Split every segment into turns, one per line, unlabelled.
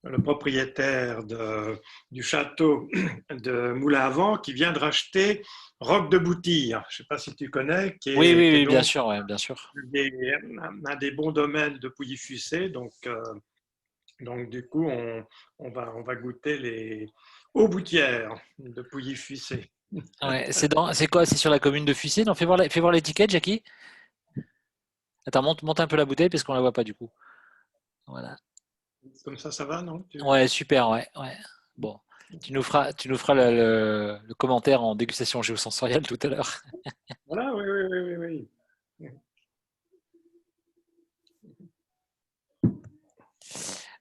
le propriétaire du château de Moulin-à-Vent, qui vient de racheter Roc de Boutire. Je ne sais pas si tu connais,
Oui, oui,
qui est
oui, bien
donc
sûr, ouais, bien sûr.
un des bons domaines de Pouilly-Fussé. Donc, du coup, on va goûter les hauts-boutières de Pouilly-Fussé.
Ouais, c'est quoi? C'est sur la commune de Fussy? Non, fais voir l'étiquette, Jackie. Attends, monte un peu la bouteille parce qu'on la voit pas du coup. Voilà.
Comme ça va, non?
Ouais, super, ouais, ouais. Bon, tu nous feras le commentaire en dégustation géosensorielle tout à l'heure.
Voilà, oui, oui, oui, oui, oui.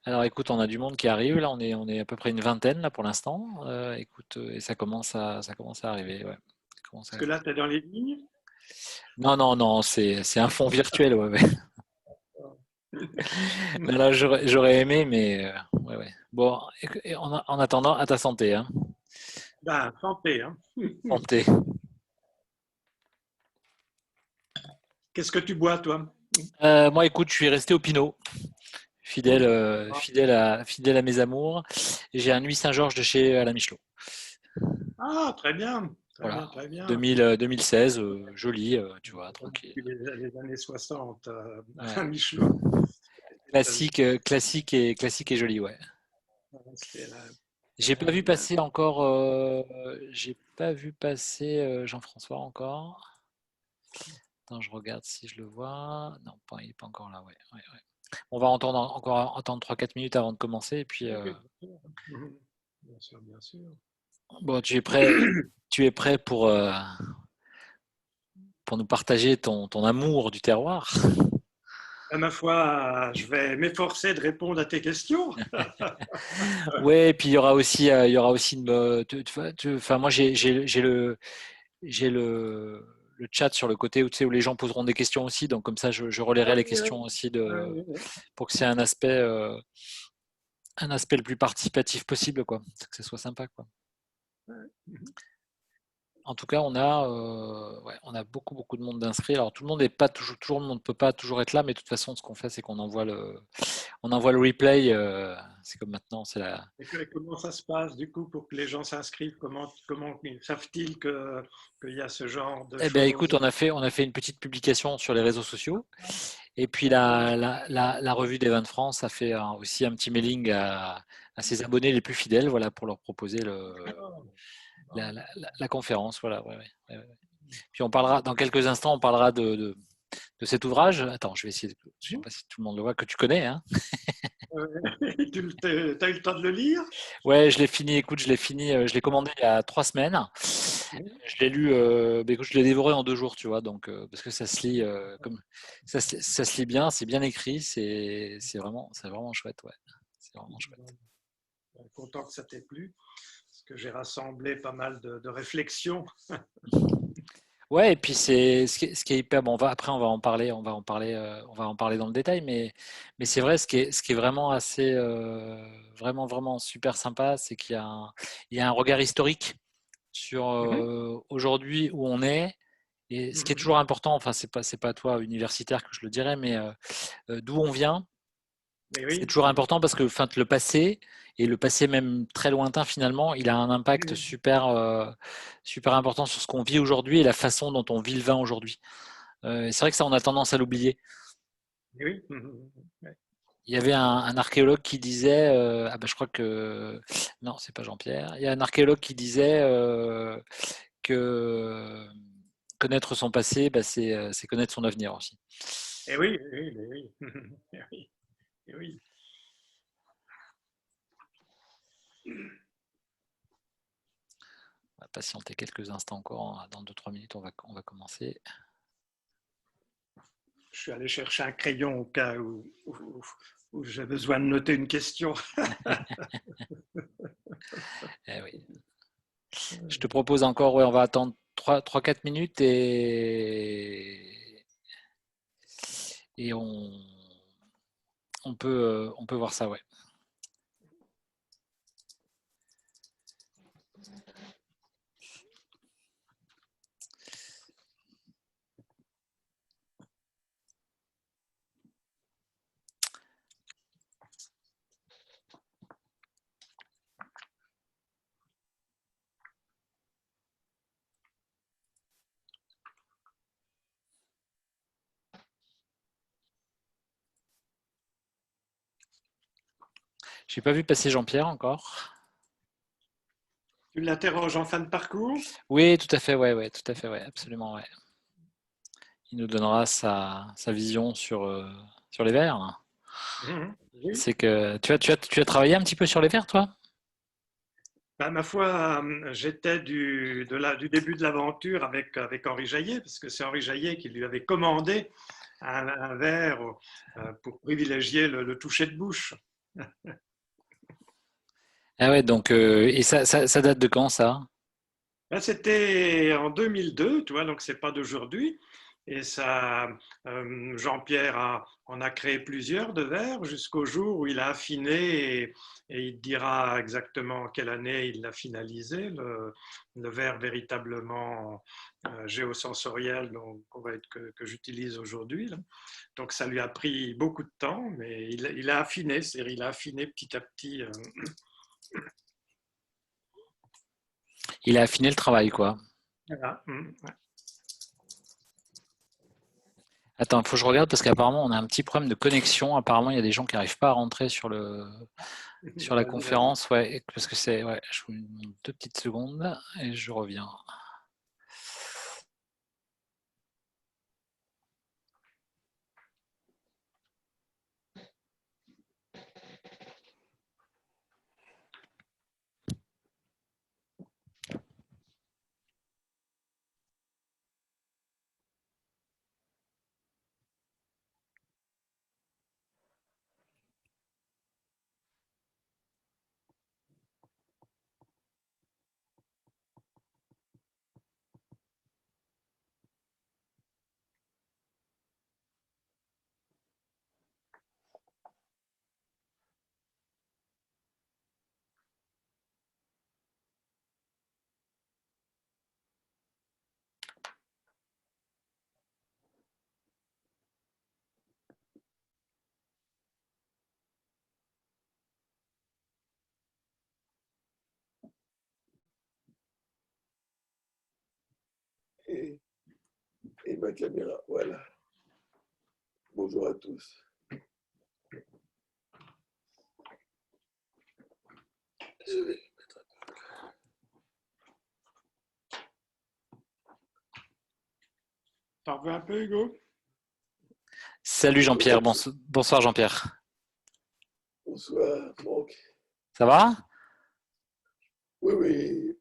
Alors écoute, on a du monde qui arrive, là, on est à peu près une vingtaine là pour l'instant. Écoute, et ça commence à arriver, ouais. Ça commence
Est-ce
à-
que là, tu es dans les lignes?
Non, non, non, c'est un fond virtuel, ouais, ouais. Là, j'aurais aimé, mais ouais, ouais. Bon, et en attendant, à ta santé, hein.
Ben, santé, hein.
Santé.
Qu'est-ce que tu bois, toi?
Moi, écoute, je suis resté au Pinot, fidèle à mes amours. J'ai un Nuit Saint-Georges de chez Alain Michelot.
Ah, très bien, très bien,
Voilà,
très bien.
2016, joli, tu vois, tranquille.
Depuis les années 60,
Ouais.
à Michelot.
Classique et joli, ouais.
C'était
J'ai pas vu
la-
passer encore, j'ai pas vu passer Jean-François encore. Attends, je regarde si je le vois. Non, il n'est pas encore là, ouais, ouais, ouais. On va encore attendre 3-4 minutes avant de commencer. Et puis,
Oui, oui, mhm. Bien sûr, bien sûr.
bon, tu es prêt pour nous partager ton amour du terroir.
À ma foi, je vais m'efforcer de répondre à tes questions.
Ouais, et puis il y aura aussi enfin, moi j'ai le chat sur le côté où, tu sais, où les gens poseront des questions aussi. Donc comme ça, je
Ah
relayerai les
oui, oui,
questions aussi
oui, oui.
pour que c'est un aspect le plus participatif possible, quoi. Que ce soit sympa, quoi.
Mhm.
En tout cas, ouais, on a beaucoup de monde d'inscrits. Alors tout le monde n'est pas toujours, le monde ne peut pas toujours être là, mais de toute façon, ce qu'on fait, c'est qu'on on envoie le replay. C'est comme maintenant, c'est la.
Comment ça se passe du coup pour que les gens s'inscrivent? Comment savent-ils qu'il y a ce genre de
Eh ben, écoute,
choses?
on a fait une petite publication sur les réseaux sociaux, et puis
D'accord.
la revue des vins de France a fait aussi un petit mailing à ses abonnés les plus fidèles, voilà, pour leur proposer
D'accord.
la conférence, voilà. Ouais, ouais, ouais, ouais. Puis on parlera dans quelques instants, on parlera de cet ouvrage. Attends, je vais essayer. Je sais pas si tout le monde le voit, que tu connais, hein.
Tu as eu le temps de le lire?
Ouais, je l'ai fini. Écoute, je l'ai fini. Je l'ai commandé il y a 3 semaines.
Oui.
Je l'ai lu. Bah, écoute, je l'ai dévoré en 2 jours, tu vois. Donc, parce que ça se lit comme ça se lit bien. C'est bien écrit. C'est vraiment chouette. Ouais, c'est vraiment chouette.
Content que ça t'ait plu, parce que j'ai rassemblé pas mal de réflexions.
Ouais, et puis c'est ce qui est hyper bon. Après, on va en parler dans le détail, mais c'est vrai, ce qui est vraiment assez, vraiment super sympa, c'est il y a un regard historique sur
Mhm.
aujourd'hui où on est. Et ce qui est
Mhm.
toujours important, enfin, c'est pas à toi, universitaire, que je le dirais, mais d'où on vient,
Mais
c'est
oui.
toujours important parce que enfin, le passé, et le passé même très lointain finalement, il a un impact
Mhm.
super important sur ce qu'on vit aujourd'hui et la façon dont on vit le vin aujourd'hui. C'est vrai que ça, on a tendance à l'oublier.
Mais oui. Mhm. Ouais.
Il y avait un archéologue qui disait, ah ben je crois que, non, c'est pas Jean-Pierre, il y a un archéologue qui disait que connaître son passé, bah, c'est connaître son avenir aussi.
Et oui, oui, mais oui. Et oui, et oui.
On va patienter quelques instants encore. Dans 2-3 minutes, on va commencer.
Je suis allé chercher un crayon au cas où j'ai besoin de noter une question.
Eh oui. Je te propose encore, ouais, on va attendre 3-4 minutes et on peut voir ça, ouais. J'ai pas vu passer Jean-Pierre encore.
Tu l'interroges en fin de parcours?
Oui, tout à fait, ouais, ouais, tout à fait, ouais, absolument, ouais. Il nous donnera sa vision sur les vers.
Mhm. Oui.
C'est que tu as travaillé un petit peu sur les vers, toi?
Ben, ma foi, j'étais du début de l'aventure avec Henri Jaillet, parce que c'est Henri Jaillet qui lui avait commandé un verre pour privilégier le toucher de bouche.
Ah ouais, donc et ça date de quand ça?
Ben, c'était en 2002, tu vois, donc c'est pas d'aujourd'hui. Et ça, Jean-Pierre en a créé plusieurs de verres jusqu'au jour où il a affiné et il dira exactement quelle année il l'a finalisé, le verre véritablement géosensoriel donc, que j'utilise aujourd'hui. Là. Donc ça lui a pris beaucoup de temps, mais il a affiné, c'est-à-dire il a affiné petit à petit.
Il a affiné le travail, quoi.
Voilà.
Attends, il faut que je regarde parce qu'apparemment on a un petit problème de connexion. Apparemment, il y a des gens qui n'arrivent pas à rentrer sur la
Vas-y, vas-y.
conférence. Ouais, parce que c'est. Ouais, je vous demande 2 petites secondes et je reviens.
Et, et ma caméra, voilà. Bonjour à tous. Je vais
T'en veux un peu, Hugo?
Salut Jean-Pierre. Bonsoir Jean-Pierre.
bonsoir, Franck.
Ça va?
Oui, oui,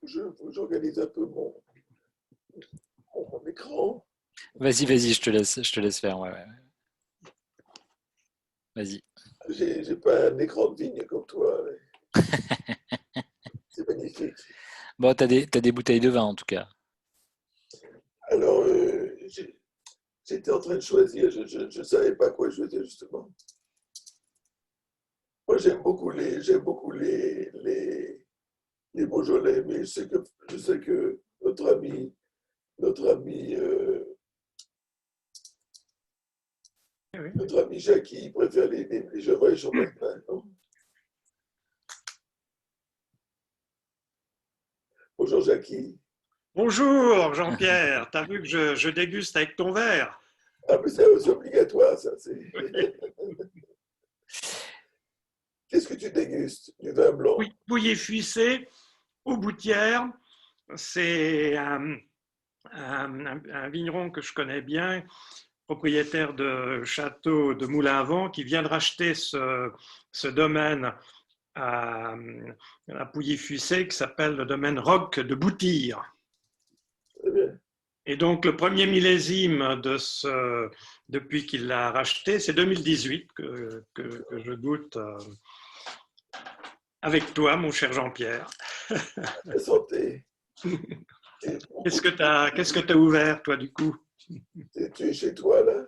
faut que j'organise un peu mon écran.
Vas-y, je te laisse faire. Ouais, ouais. Vas-y.
J'ai pas un écran de vigne comme toi, mais c'est magnifique.
Bon, t'as des bouteilles de vin en tout cas.
Alors, j'étais en train de choisir, je savais pas quoi choisir justement. Moi, j'aime beaucoup les Beaujolais, mais je sais que notre ami,
Oui.
notre ami Jackie préfère les Gevrey Champagne, non? Bonjour Jackie.
Bonjour Jean-Pierre, t'as vu que je déguste avec ton verre?
Ah, mais c'est obligatoire, ça. Qu'est-ce que tu dégustes? Du vin blanc.
Pouilly Fuissé, aux Boutières, c'est un vigneron que je connais bien, propriétaire de château de Moulin à Vent, qui vient de racheter ce domaine à, à Pouilly-Fuissé qui s'appelle le domaine Roc de Boutire.
Très bien.
Et donc, le premier millésime depuis qu'il l'a racheté, c'est 2018 que je goûte avec toi, mon cher Jean-Pierre.
La santé.
Qu'est-ce que tu as ouvert, toi, du coup?
Tu es chez toi, là?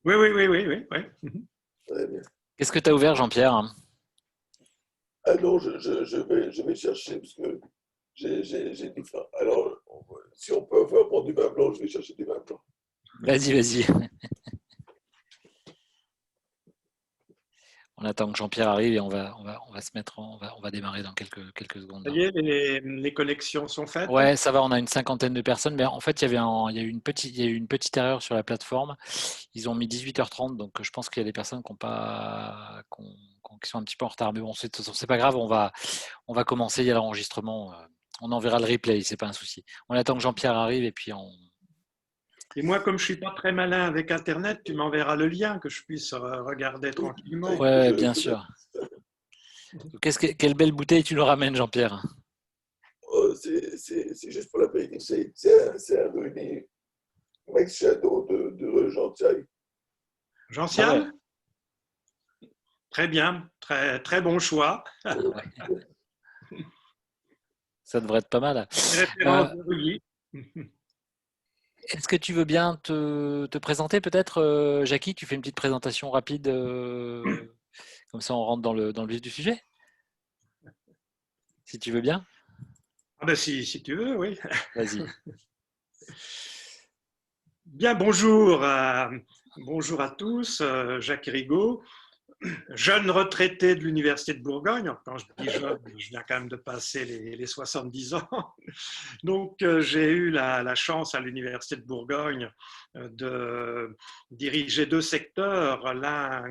Oui, oui, oui, oui, oui. Oui.
Très bien.
Qu'est-ce que t'as ouvert Jean-Pierre?
Ah non, je vais chercher, parce que j'ai des fins. Alors, si on peut avoir prendre du vin blanc, je vais chercher du vin blanc.
Vas-y. On attend que Jean-Pierre arrive et on va se mettre, on va démarrer dans quelques
Ça
secondes.
y est, les connexions sont faites.
Ouais, ça va, on a une cinquantaine de personnes, mais en fait, il y a eu une petite erreur sur la plateforme. Ils ont mis 18h30, donc je pense qu'il y a des personnes qui n'ont qui sont un petit peu en retard. Mais bon, c'est pas grave, on va commencer, il y a l'enregistrement. On enverra le replay, c'est pas un souci. On attend que Jean-Pierre arrive et puis on.
Et moi, comme je suis pas très malin avec Internet, tu m'enverras le lien que je puisse regarder tranquillement.
Ouais, bien sûr. Quelle belle bouteille tu nous ramènes, Jean-Pierre?
C'est juste pour la payer. C'est un Rudy Max Shadow de Jean Thiago.
Jean
Ah ouais.
Sial? Très bien, très, très bon choix.
Ça devrait être pas mal.
Référence de Rudy.
Est-ce que tu veux bien te présenter peut-être, Jackie? Tu fais une petite présentation rapide, comme ça on rentre dans le vif du sujet, si tu veux bien.
Ah ben si tu veux, oui.
Vas-y.
Bien, bonjour à tous, Jacques Rigaud, jeune retraité de l'Université de Bourgogne. Quand je dis jeune, je viens quand même de passer les 70 ans. Donc, j'ai eu la chance à l'Université de Bourgogne de diriger deux secteurs, l'un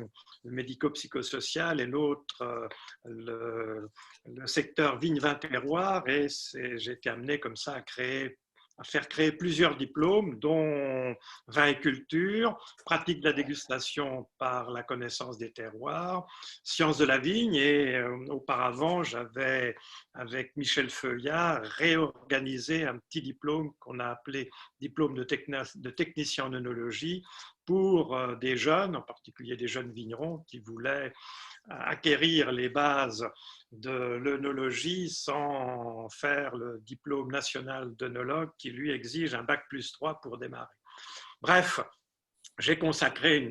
le médico-psychosocial et l'autre le secteur vigne-vin-terroir. Et j'ai été amené comme ça à faire créer plusieurs diplômes, dont vin et culture, pratique de la dégustation par la connaissance des terroirs, sciences de la vigne. Et auparavant, j'avais, avec Michel Feuillard, réorganisé un petit diplôme qu'on a appelé diplôme de technicien en œnologie pour des jeunes, en particulier des jeunes vignerons qui voulaient acquérir les bases de l'œnologie sans faire le diplôme national d'œnologue qui lui exige un bac+3 pour démarrer. Bref, j'ai consacré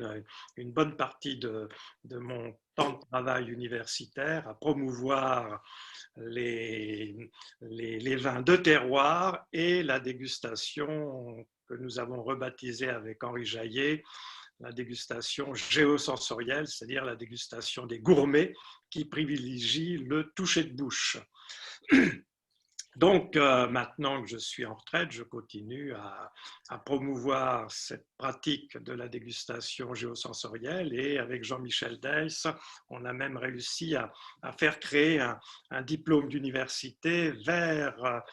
une bonne partie de mon temps de travail universitaire à promouvoir les vins de terroir et la dégustation que nous avons rebaptisée avec Henri Jaillet, la dégustation géosensorielle, c'est-à-dire la dégustation des gourmets qui privilégie le toucher de bouche. Donc, maintenant que je suis en retraite, je continue à promouvoir cette pratique de la dégustation géosensorielle et avec Jean-Michel Deiss, on a même réussi à faire créer un diplôme d'université vers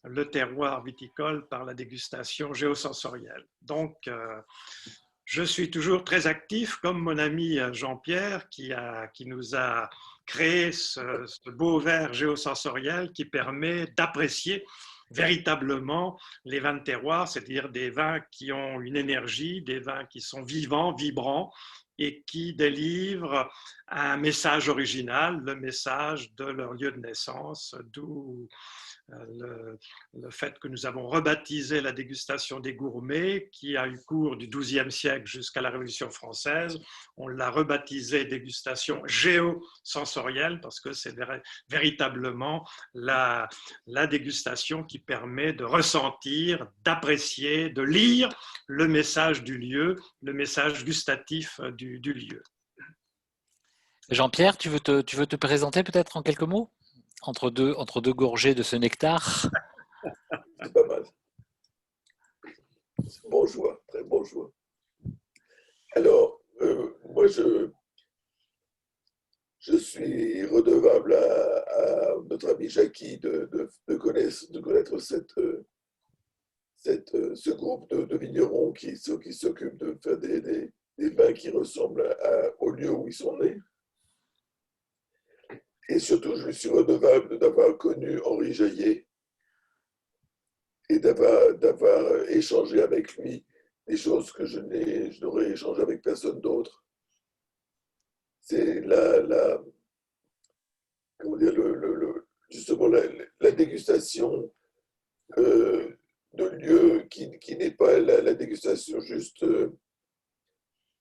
le terroir viticole par la dégustation géosensorielle. Donc, je suis toujours très actif, comme mon ami Jean-Pierre, qui nous a créé ce beau verre géosensoriel qui permet d'apprécier véritablement les vins de terroir, c'est-à-dire des vins qui ont une énergie, des vins qui sont vivants, vibrants, et qui délivrent un message original, le message de leur lieu de naissance, d'où le fait que nous avons rebaptisé la dégustation des gourmets, qui a eu cours du XIIe siècle jusqu'à la Révolution française. On l'a rebaptisé dégustation géosensorielle parce que c'est véritablement la dégustation qui permet de ressentir, d'apprécier, de lire le message du lieu, le message gustatif du lieu.
Jean-Pierre, tu veux te présenter peut-être en quelques mots? Entre deux gorgées de ce nectar.
C'est pas mal. Bon choix, très bon choix. Alors, moi, je suis redevable à notre ami Jackie de connaître ce groupe de vignerons qui s'occupent de faire des vins qui ressemblent au lieu où ils sont nés. Et surtout, je lui suis redevable d'avoir connu Henri Jaillet et d'avoir échangé avec lui des choses que je n'aurais échangé avec personne d'autre. C'est comment dire, justement la dégustation de lieu qui n'est pas la dégustation juste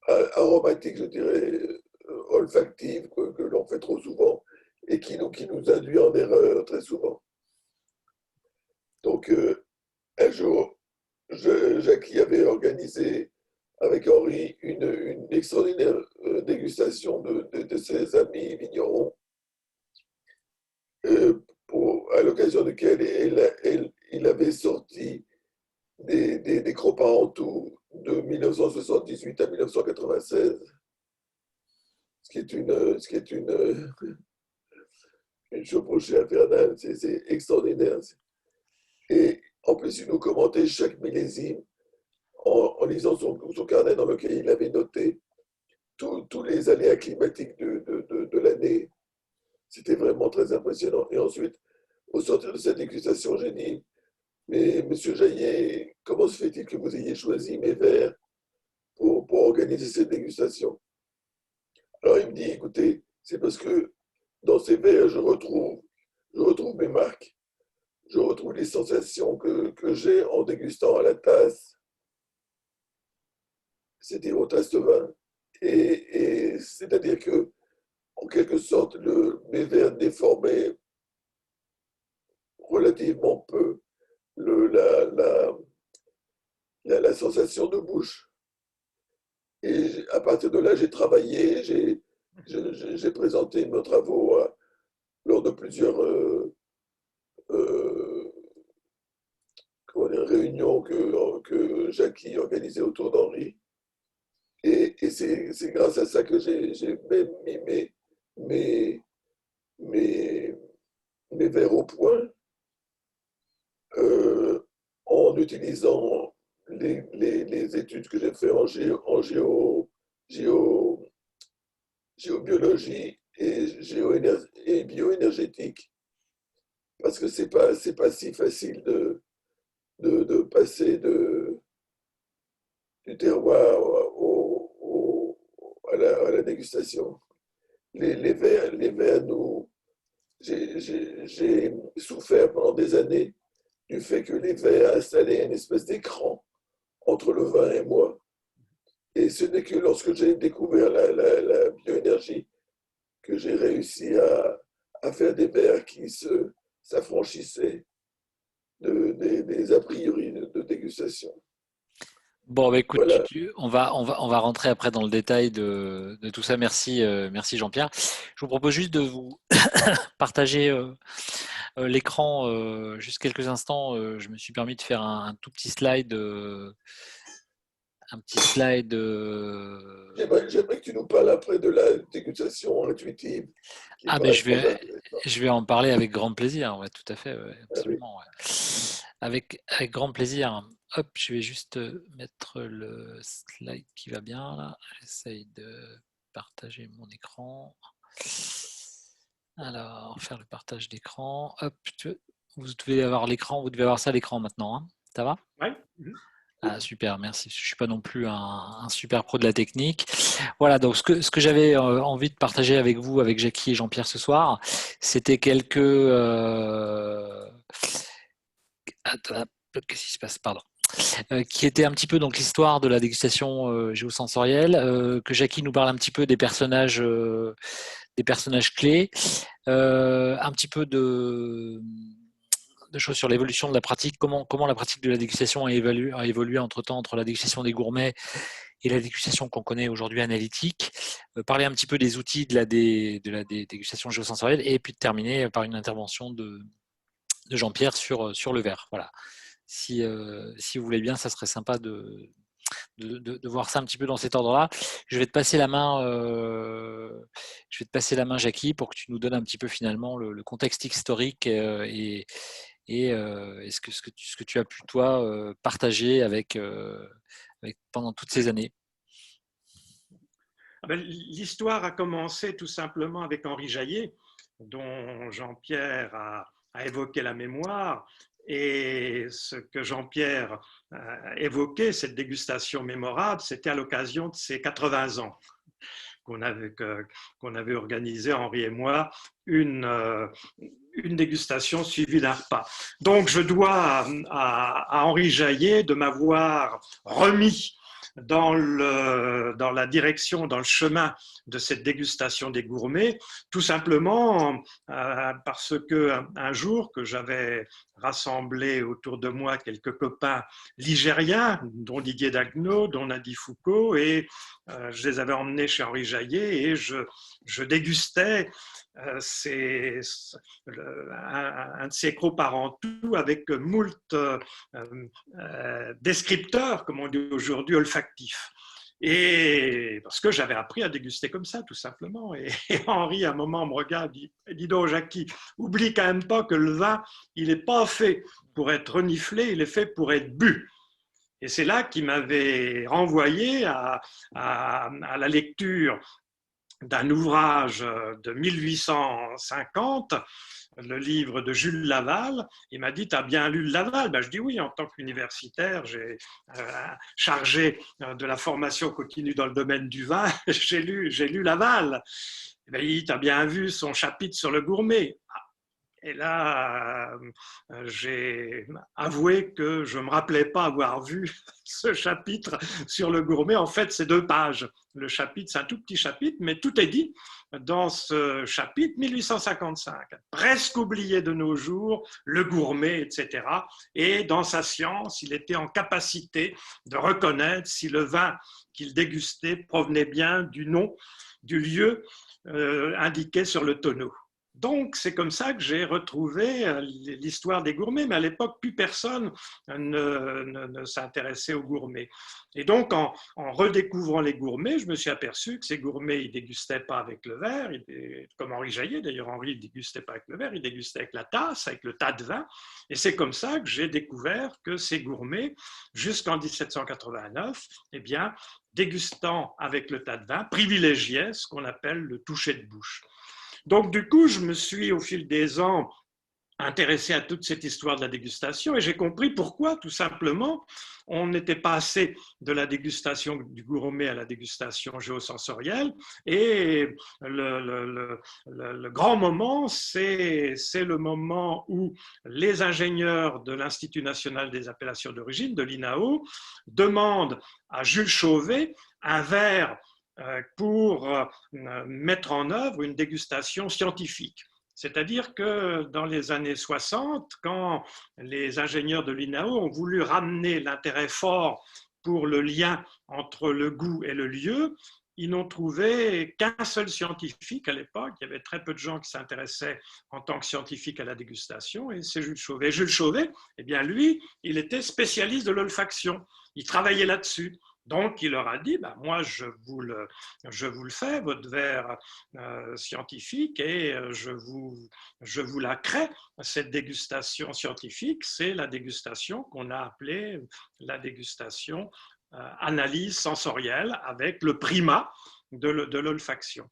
aromatique, je dirais, olfactive, que l'on fait trop souvent et qui nous induit en erreur très souvent. Donc, un jour, Jackie avait organisé avec Henri une extraordinaire dégustation de ses amis vignerons, à l'occasion de laquelle il avait sorti des Crocs-Parentout de 1978 à 1996, ce qui est une chevauchée infernale. C'est extraordinaire. Et en plus, il nous commentait chaque millésime en lisant son carnet dans lequel il avait noté tous les aléas climatiques de l'année. C'était vraiment très impressionnant. Et ensuite, au sortir de cette dégustation, j'ai dit, mais Monsieur Jaillet, comment se fait-il que vous ayez choisi mes verres pour organiser cette dégustation? Alors il me dit, écoutez, c'est parce que dans ces verres, je retrouve mes marques, je retrouve les sensations que j'ai en dégustant à la tasse. C'était au tasse de vin. Et c'est-à-dire que, en quelque sorte, mes verres déformaient relativement peu le, la sensation de bouche. Et à partir de là, j'ai travaillé, j'ai présenté mes travaux lors de plusieurs euh, comment dire, réunions que Jackie organisait autour d'Henri. Et c'est grâce à ça que j'ai même mis mes, mes, mes verres au point euh, en utilisant les études que j'ai faites en géo, géobiologie et bioénergétique. Parce que c'est pas si facile de passer du terroir à la dégustation. Les verres j'ai souffert pendant des années du fait que les verres installaient une espèce d'écran entre le vin et moi. Et ce n'est que lorsque j'ai découvert la bioénergie que j'ai réussi à faire des verres qui s'affranchissaient des a priori de dégustation.
Bon, bah, écoute,
Voilà.
on va rentrer après dans le détail de tout ça. Merci, merci Jean-Pierre. Je vous propose juste de vous partager l'écran juste quelques instants. Je me suis permis de faire un tout petit slide. Un petit slide.
J'aimerais que tu nous parles après de la dégustation intuitive qui me
Ah ben
paraît très intéressante.
je vais en parler avec grand plaisir. Ouais, tout à fait, ouais,
Ah oui.
absolument. Ouais. Avec grand plaisir. Hop, je vais juste mettre le slide qui va bien là. J'essaye de partager mon écran. Alors, faire le partage d'écran. Hop, vous devez avoir l'écran, vous devez avoir ça à l'écran maintenant, hein. Ça va?
Oui.
Ah, super, merci. Je ne suis pas non plus un super pro de la technique. Voilà, donc ce que j'avais envie de partager avec vous, avec Jackie et Jean-Pierre ce soir, c'était quelques... Attends, qu'est-ce qui se passe? Pardon. Qui était un petit peu donc l'histoire de la dégustation géosensorielle, que Jackie nous parle un petit peu des personnages clés, un petit peu de choses sur l'évolution de la pratique, comment la pratique de la dégustation a évolué entre-temps entre la dégustation des gourmets et la dégustation qu'on connaît aujourd'hui analytique, parler un petit peu des outils de la dégustation géosensorielle et puis de terminer par une intervention de Jean-Pierre sur le verre. Voilà. Si vous voulez bien, ça serait sympa de voir ça un petit peu dans cet ordre-là. Je vais te passer la main, Jackie, pour que tu nous donnes un petit peu finalement le contexte historique et ce que tu as pu toi partager pendant toutes ces années.
L'histoire a commencé tout simplement avec Henri Jaillet, dont Jean-Pierre a évoqué la mémoire. Et ce que Jean-Pierre a évoqué, cette dégustation mémorable, c'était à l'occasion de ses 80 ans qu'on avait organisé, Henri et moi, une dégustation suivie d'un repas. Donc je dois à Henri Jaillet de m'avoir remis dans la direction, dans le chemin de cette dégustation des gourmets, tout simplement parce que un jour que j'avais rassemblé autour de moi quelques copains ligériens, dont Didier Dagneau, dont Nadi Foucault, et je les avais emmenés chez Henri Jaillet et je dégustais un de ces crocs-parentout avec moult descripteurs, comme on dit aujourd'hui, olfactifs. Et parce que j'avais appris à déguster comme ça, tout simplement. Et Henri, à un moment, me regarde, dit donc, Jackie, oublie quand même pas que le vin, il n'est pas fait pour être reniflé, il est fait pour être bu. Et c'est là qu'il m'avait renvoyé à la lecture d'un ouvrage de 1850, le livre de Jules Laval. Il m'a dit, tu as bien lu Laval? Ben, je dis oui, en tant qu'universitaire, j'ai chargé de la formation continue dans le domaine du vin, j'ai lu Laval. Ben, il dit, tu as bien vu son chapitre sur le gourmet? Et là, j'ai avoué que je ne me rappelais pas avoir vu ce chapitre sur le gourmet. En fait, c'est 2 pages. Le chapitre, c'est un tout petit chapitre, mais tout est dit dans ce chapitre 1855. Presque oublié de nos jours, le gourmet, etc. Et dans sa science, il était en capacité de reconnaître si le vin qu'il dégustait provenait bien du nom, du lieu indiqué sur le tonneau. Donc, c'est comme ça que j'ai retrouvé l'histoire des gourmets, mais à l'époque, plus personne ne s'intéressait aux gourmets. Et donc, en redécouvrant les gourmets, je me suis aperçu que ces gourmets, ils ne dégustaient pas avec le verre, comme Henri Jaillet, d'ailleurs, Henri ne dégustait pas avec le verre, il dégustait avec la tasse, avec le tas de vin. Et c'est comme ça que j'ai découvert que ces gourmets, jusqu'en 1789, eh bien, dégustant avec le tas de vin, privilégiaient ce qu'on appelle le toucher de bouche. Donc, du coup, je me suis, au fil des ans, intéressé à toute cette histoire de la dégustation et j'ai compris pourquoi, tout simplement, on n'était pas assez de la dégustation du gourmet à la dégustation géosensorielle. Et le grand moment, c'est le moment où les ingénieurs de l'Institut national des appellations d'origine, de l'INAO, demandent à Jules Chauvet un verre pour mettre en œuvre une dégustation scientifique. C'est-à-dire que dans les années 60, quand les ingénieurs de l'INAO ont voulu ramener l'intérêt fort pour le lien entre le goût et le lieu, ils n'ont trouvé qu'un seul scientifique à l'époque. Il y avait très peu de gens qui s'intéressaient en tant que scientifique à la dégustation, et c'est Jules Chauvet. Jules Chauvet, eh bien lui, il était spécialiste de l'olfaction. Il travaillait là-dessus. Donc, il leur a dit, ben, moi, je vous le fais, votre verre scientifique, et je vous la crée. Cette dégustation scientifique, c'est la dégustation qu'on a appelée la dégustation analyse sensorielle avec le primat de l'olfaction.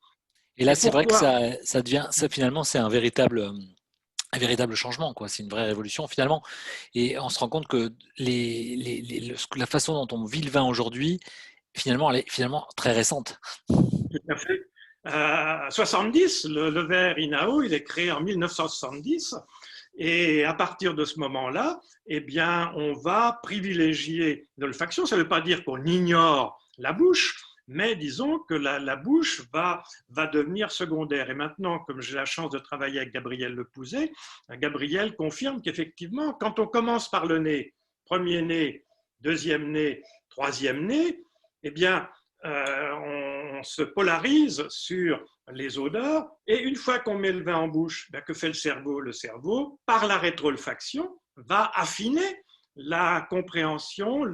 Et là, c'est vrai que ça devient, finalement, c'est un véritable changement, quoi. C'est une vraie révolution finalement. Et on se rend compte que la façon dont on vit le vin aujourd'hui, finalement, elle est finalement très récente.
Tout à fait. 70, le verre INAO, il est créé en 1970. Et à partir de ce moment-là, eh bien, on va privilégier l'olfaction. Ça ne veut pas dire qu'on ignore la bouche, mais disons que la bouche va devenir secondaire. Et maintenant, comme j'ai la chance de travailler avec Gabriel Lepouzet, Gabriel confirme qu'effectivement, quand on commence par le nez, premier nez, deuxième nez, troisième nez, eh bien, on se polarise sur les odeurs, et une fois qu'on met le vin en bouche, ben, que fait le cerveau? Le cerveau, par la rétroolfaction, va affiner la compréhension,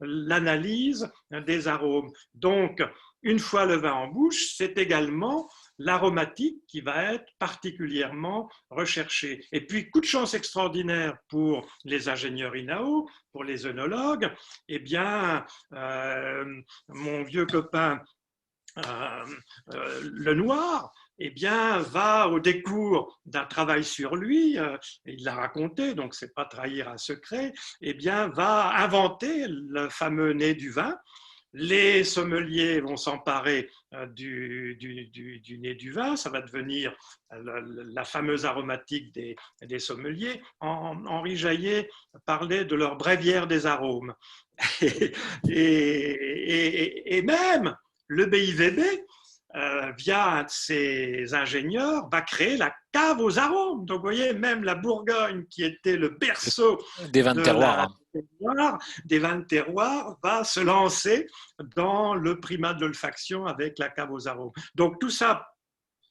l'analyse des arômes. Donc, une fois le vin en bouche, c'est également l'aromatique qui va être particulièrement recherché. Et puis, coup de chance extraordinaire pour les ingénieurs INAO, pour les œnologues, eh bien, mon vieux copain Lenoir, eh bien, va au décours d'un travail sur lui, il l'a raconté, donc c'est pas trahir un secret, eh bien, va inventer le fameux nez du vin. Les sommeliers vont s'emparer du nez du vin, ça va devenir la fameuse aromatique des sommeliers. Henri Jaillet parlait de leur bréviaire des arômes. Et même le BIVB, via un de ses ingénieurs, va créer la cave aux arômes. Donc, vous voyez, même la Bourgogne, qui était le berceau
des vins de terroir,
des vins de terroir, va se lancer dans le primat de l'olfaction avec la cave aux arômes. Donc, tout ça,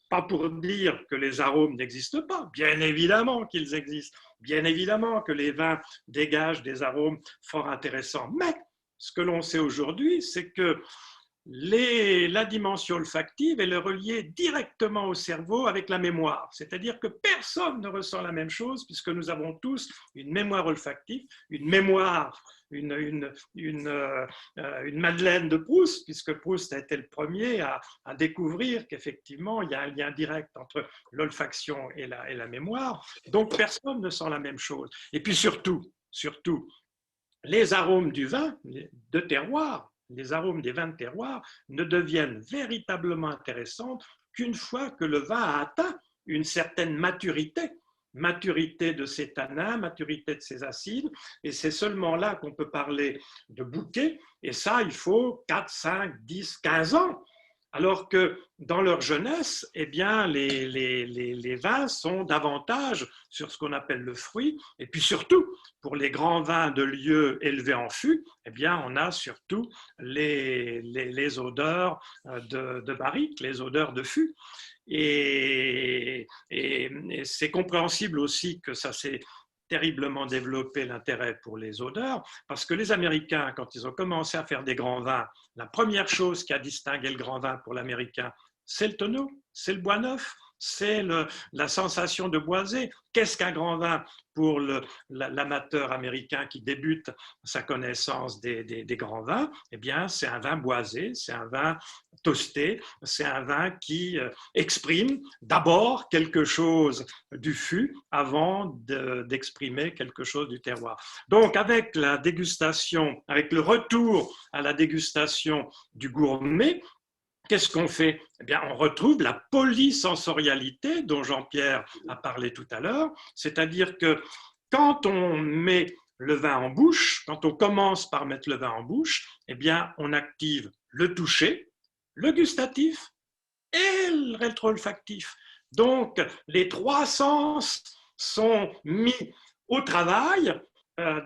pas pour dire que les arômes n'existent pas, bien évidemment qu'ils existent, bien évidemment que les vins dégagent des arômes fort intéressants, mais ce que l'on sait aujourd'hui, c'est que la dimension olfactive, elle est reliée directement au cerveau avec la mémoire. C'est-à-dire que personne ne ressent la même chose puisque nous avons tous une mémoire olfactive, une mémoire, une Madeleine de Proust, puisque Proust a été le premier à découvrir qu'effectivement, il y a un lien direct entre l'olfaction et la mémoire. Donc, personne ne sent la même chose. Et puis surtout, les arômes du vin de terroir, les arômes des vins de terroir ne deviennent véritablement intéressants qu'une fois que le vin a atteint une certaine maturité de ses tanins, maturité de ses acides, et c'est seulement là qu'on peut parler de bouquet, et ça, il faut 4, 5, 10, 15 ans. Alors que dans leur jeunesse, eh bien, les vins sont davantage sur ce qu'on appelle le fruit. Et puis surtout, pour les grands vins de lieu élevés en fût, eh bien, on a surtout les odeurs de barrique, les odeurs de fût. Et c'est compréhensible aussi que ça s'est terriblement développé l'intérêt pour les odeurs, parce que les Américains, quand ils ont commencé à faire des grands vins, la première chose qui a distingué le grand vin pour l'Américain, c'est le tonneau, c'est le bois neuf, c'est la sensation de boisé. Qu'est-ce qu'un grand vin pour l'amateur américain qui débute sa connaissance des grands vins? Eh bien, c'est un vin boisé, c'est un vin toasté, c'est un vin qui exprime d'abord quelque chose du fût avant d'exprimer quelque chose du terroir. Donc, avec la dégustation, avec le retour à la dégustation du gourmet, qu'est-ce qu'on fait? Eh bien, on retrouve la polysensorialité dont Jean-Pierre a parlé tout à l'heure, c'est-à-dire que quand on met le vin en bouche, quand on commence par mettre le vin en bouche, eh bien, on active le toucher, le gustatif et le rétro-olfactif. Donc, les trois sens sont mis au travail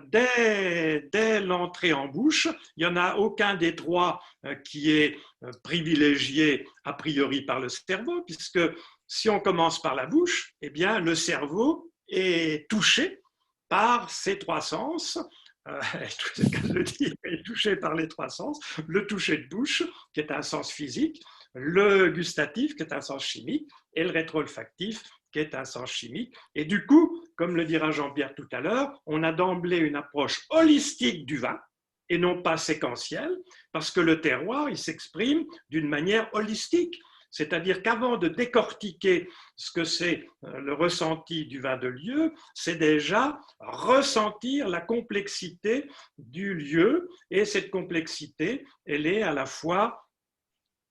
dès l'entrée en bouche. Il n'y en a aucun des trois qui est privilégié a priori par le cerveau, puisque si on commence par la bouche, eh bien, le cerveau est touché par ces trois sens. C'est le cas de le dire, est touché par les trois sens, le toucher de bouche, qui est un sens physique, le gustatif, qui est un sens chimique, et le rétro-olfactif, qui est un sens chimique. Et du coup, comme le dira Jean-Pierre tout à l'heure, on a d'emblée une approche holistique du vin, et non pas séquentielle, parce que le terroir, il s'exprime d'une manière holistique. C'est-à-dire qu'avant de décortiquer ce que c'est le ressenti du vin de lieu, c'est déjà ressentir la complexité du lieu. Et cette complexité, elle est à la fois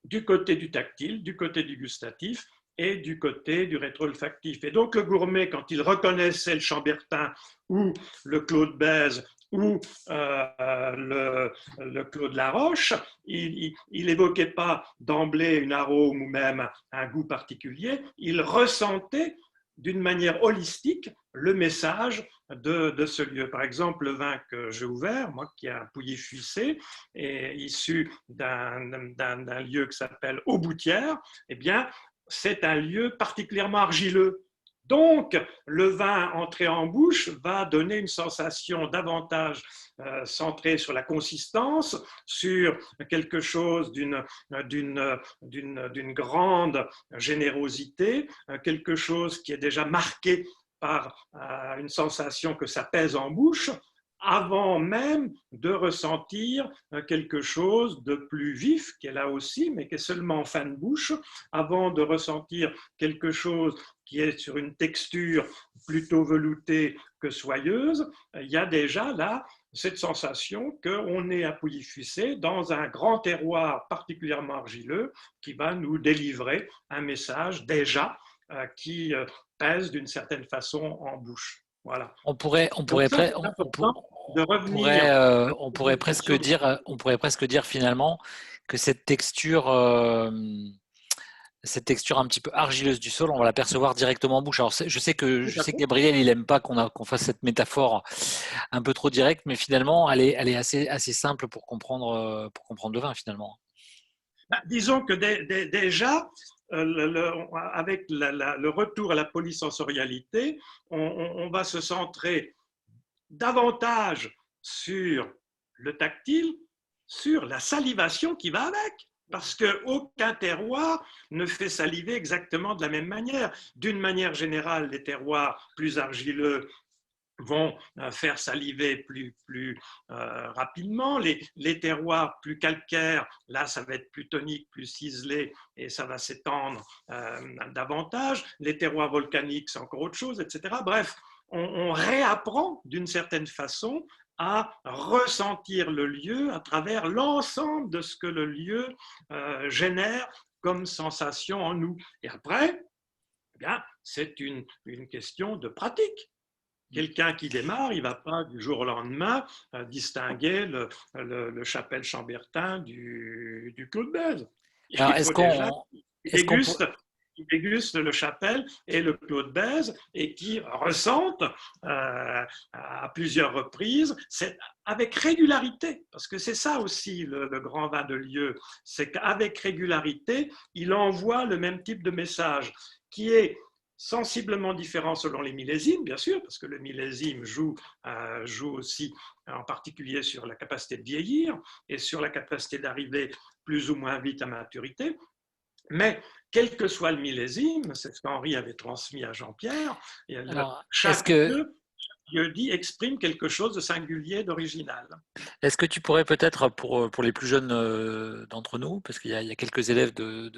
du côté du tactile, du côté du gustatif et du côté du rétro-olfactif. Et donc le gourmet, quand il reconnaissait le Chambertin ou le Claude Bèze ou le Claude Laroche, il n'évoquait pas d'emblée une arôme ou même un goût particulier, il ressentait d'une manière holistique le message de ce lieu. Par exemple, le vin que j'ai ouvert, moi qui est un Pouilly-Fuissé, est issu d'un lieu qui s'appelle Auboutière, eh bien, c'est un lieu particulièrement argileux. Donc, le vin entré en bouche va donner une sensation davantage centrée sur la consistance, sur quelque chose d'une grande générosité, quelque chose qui est déjà marqué par une sensation que ça pèse en bouche, avant même de ressentir quelque chose de plus vif, qui est là aussi, mais qui est seulement en fin de bouche, avant de ressentir quelque chose qui est sur une texture plutôt veloutée que soyeuse, il y a déjà là cette sensation qu'on est à Pouilly-Fuissé dans un grand terroir particulièrement argileux qui va nous délivrer un message déjà qui pèse d'une certaine façon en bouche. Voilà.
On pourrait presque dire finalement que cette texture un petit peu argileuse du sol, on va l'apercevoir directement en bouche. Alors, je sais que Gabriel, il n'aime pas qu'on fasse cette métaphore un peu trop directe, mais finalement, elle est assez simple pour comprendre le vin, finalement.
Disons que déjà, avec le retour à la polysensorialité, on va se centrer davantage sur le tactile, sur la salivation qui va avec. Parce qu'aucun terroir ne fait saliver exactement de la même manière. D'une manière générale, les terroirs plus argileux vont faire saliver plus rapidement. Les terroirs plus calcaires, là, ça va être plus tonique, plus ciselé et ça va s'étendre davantage. Les terroirs volcaniques, c'est encore autre chose, etc. Bref, on réapprend d'une certaine façon à ressentir le lieu à travers l'ensemble de ce que le lieu génère comme sensation en nous. Et après, eh bien, c'est une question de pratique. Quelqu'un qui démarre, il ne va pas du jour au lendemain distinguer le Chapelle Chambertin du Clos de Bèze.
Alors,
Il faut déjà qu'il déguste le Chapelle et le Clos de Bèze et qui ressentent à plusieurs reprises, avec régularité, parce que c'est ça aussi le grand vin de lieu, c'est qu'avec régularité, il envoie le même type de message qui est sensiblement différent selon les millésimes, bien sûr, parce que le millésime joue aussi en particulier sur la capacité de vieillir et sur la capacité d'arriver plus ou moins vite à maturité. Mais quel que soit le millésime, c'est ce qu'Henri avait transmis à Jean-Pierre, chaque lieu dit exprime quelque chose de singulier, d'original.
Est-ce que tu pourrais peut-être, pour les plus jeunes d'entre nous, parce qu'il y a quelques élèves de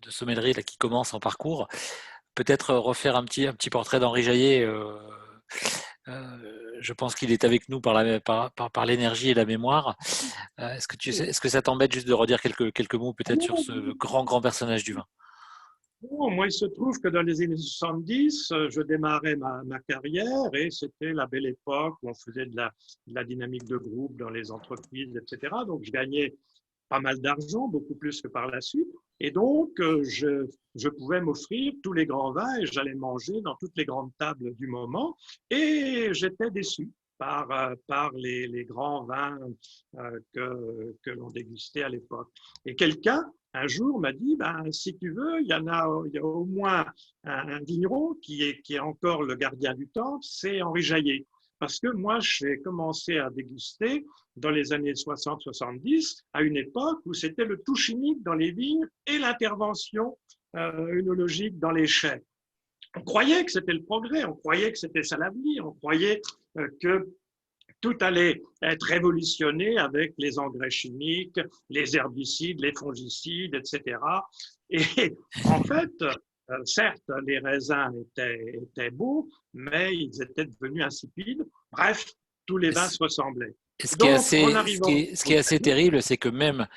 sommellerie là, qui commencent en parcours, peut-être refaire un petit portrait d'Henri Jayer. Je pense qu'il est avec nous par l'énergie et la mémoire. Est-ce que ça t'embête juste de redire quelques mots peut-être sur ce grand personnage du vin?
Bon, moi, il se trouve que dans les années 70, je démarrais ma carrière et c'était la belle époque où on faisait de la dynamique de groupe dans les entreprises, etc. Donc, je gagnais pas mal d'argent, beaucoup plus que par la suite. Et donc, je pouvais m'offrir tous les grands vins et j'allais manger dans toutes les grandes tables du moment. Et j'étais déçu par les grands vins que l'on dégustait à l'époque. Et quelqu'un, un jour, m'a dit, ben, si tu veux, il y a au moins un vigneron qui est encore le gardien du temple, c'est Henri Jayer. Parce que moi, j'ai commencé à déguster dans les années 60-70, à une époque où c'était le tout chimique dans les vignes et l'intervention œnologique dans les chais. On croyait que c'était le progrès, on croyait que c'était ça l'avenir, on croyait que tout allait être révolutionné avec les engrais chimiques, les herbicides, les fongicides, etc. Et en fait, certes, les raisins étaient beaux, mais ils étaient devenus insipides. Bref, tous les vins se ressemblaient.
Ce qui est assez terrible, c'est que même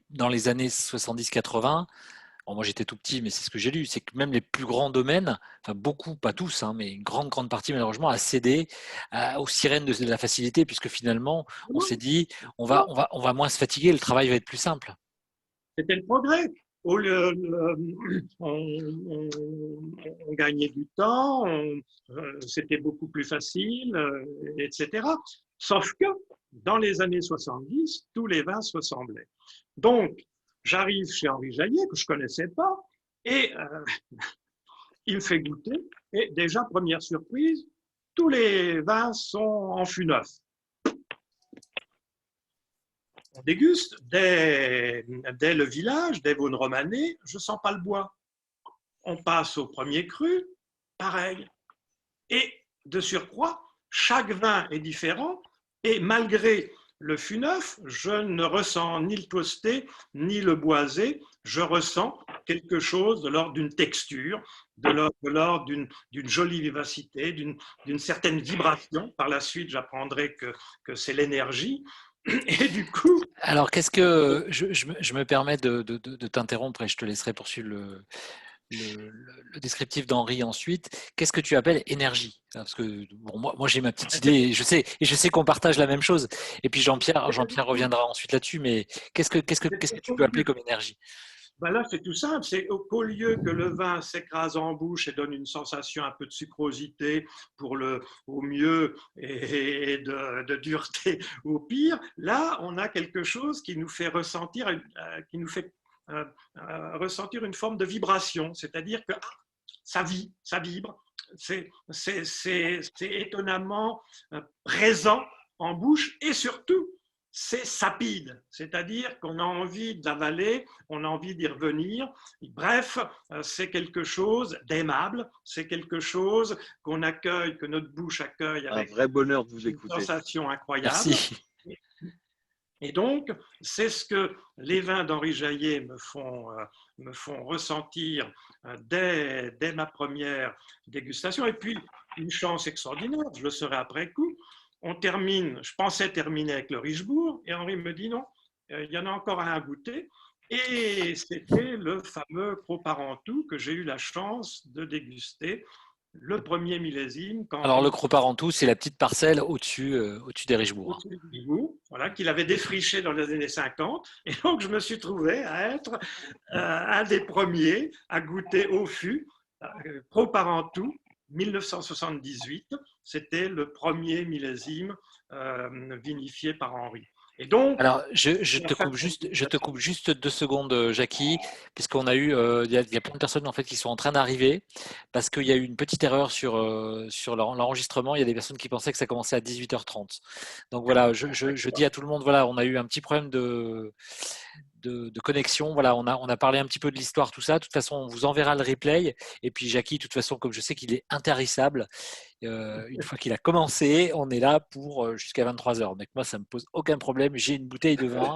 dans les années 70-80, moi j'étais tout petit, mais c'est ce que j'ai lu, c'est que même les plus grands domaines, enfin beaucoup, pas tous, hein, mais une grande partie malheureusement a cédé aux sirènes de la facilité, puisque finalement on s'est dit on va moins se fatiguer, le travail va être plus simple.
C'était le progrès. On gagnait du temps, c'était beaucoup plus facile, etc. Sauf que dans les années 70, tous les vins se ressemblaient. Donc, j'arrive chez Henri Jayer, que je ne connaissais pas, et il me fait goûter. Et déjà, première surprise, tous les vins sont en fût neuf. On déguste dès le village, dès Vaune-Romanée, je ne sens pas le bois. On passe au premier cru, pareil. Et de surcroît, chaque vin est différent et malgré le fût neuf, je ne ressens ni le toasté, ni le boisé. Je ressens quelque chose de l'ordre d'une texture, de l'ordre d'une jolie vivacité, d'une certaine vibration. Par la suite, j'apprendrai que c'est l'énergie. Et du coup…
Alors, qu'est-ce que… Je me permets de t'interrompre et je te laisserai poursuivre le descriptif d'Henri ensuite. Qu'est-ce que tu appelles énergie? Parce que bon, moi j'ai ma petite idée et je sais qu'on partage la même chose. Et puis Jean-Pierre reviendra ensuite là-dessus. Mais qu'est-ce que tu peux appeler comme énergie?
Ben là, c'est tout simple. C'est qu'au lieu que le vin s'écrase en bouche et donne une sensation un peu de sucrosité au mieux et de dureté au pire, là, on a quelque chose qui nous fait ressentir, ressentir une forme de vibration. C'est-à-dire que ça vit, ça vibre. C'est étonnamment présent en bouche et surtout, c'est sapide, c'est-à-dire qu'on a envie d'avaler, on a envie d'y revenir. Bref, c'est quelque chose d'aimable, c'est quelque chose qu'on accueille, que notre bouche accueille
Un
avec
vrai bonheur de vous
une
écouter.
sensation incroyable.
Merci.
Et donc, c'est ce que les vins d'Henri Jayer me font ressentir dès ma première dégustation. Et puis, une chance extraordinaire, je le saurai après coup, on termine, je pensais terminer avec le Richebourg, et Henri me dit non, il y en a encore un à goûter. Et c'était le fameux Cros-Parentou que j'ai eu la chance de déguster, le premier millésime.
Alors, le Cros-Parentou, c'est la petite parcelle au-dessus des Richebourg.
Voilà, qu'il avait défriché dans les années 50. Et donc, je me suis trouvé à être un des premiers à goûter au fût Cros-Parentou 1978. C'était le premier millésime vinifié par Henri. Et donc,
alors, je te coupe juste 2 secondes, Jackie, puisqu'on a eu, il y a plein de personnes en fait qui sont en train d'arriver, parce qu'il y a eu une petite erreur sur l'enregistrement. Il y a des personnes qui pensaient que ça commençait à 18h30. Donc voilà, je dis à tout le monde, voilà, on a eu un petit problème de connexion. Voilà, on a parlé un petit peu de l'histoire, tout ça. De toute façon, on vous enverra le replay. Et puis Jackie, de toute façon, comme je sais qu'il est intarissable, une fois qu'il a commencé, on est là pour jusqu'à 23h. Donc moi, ça me pose aucun problème. J'ai une bouteille de vin,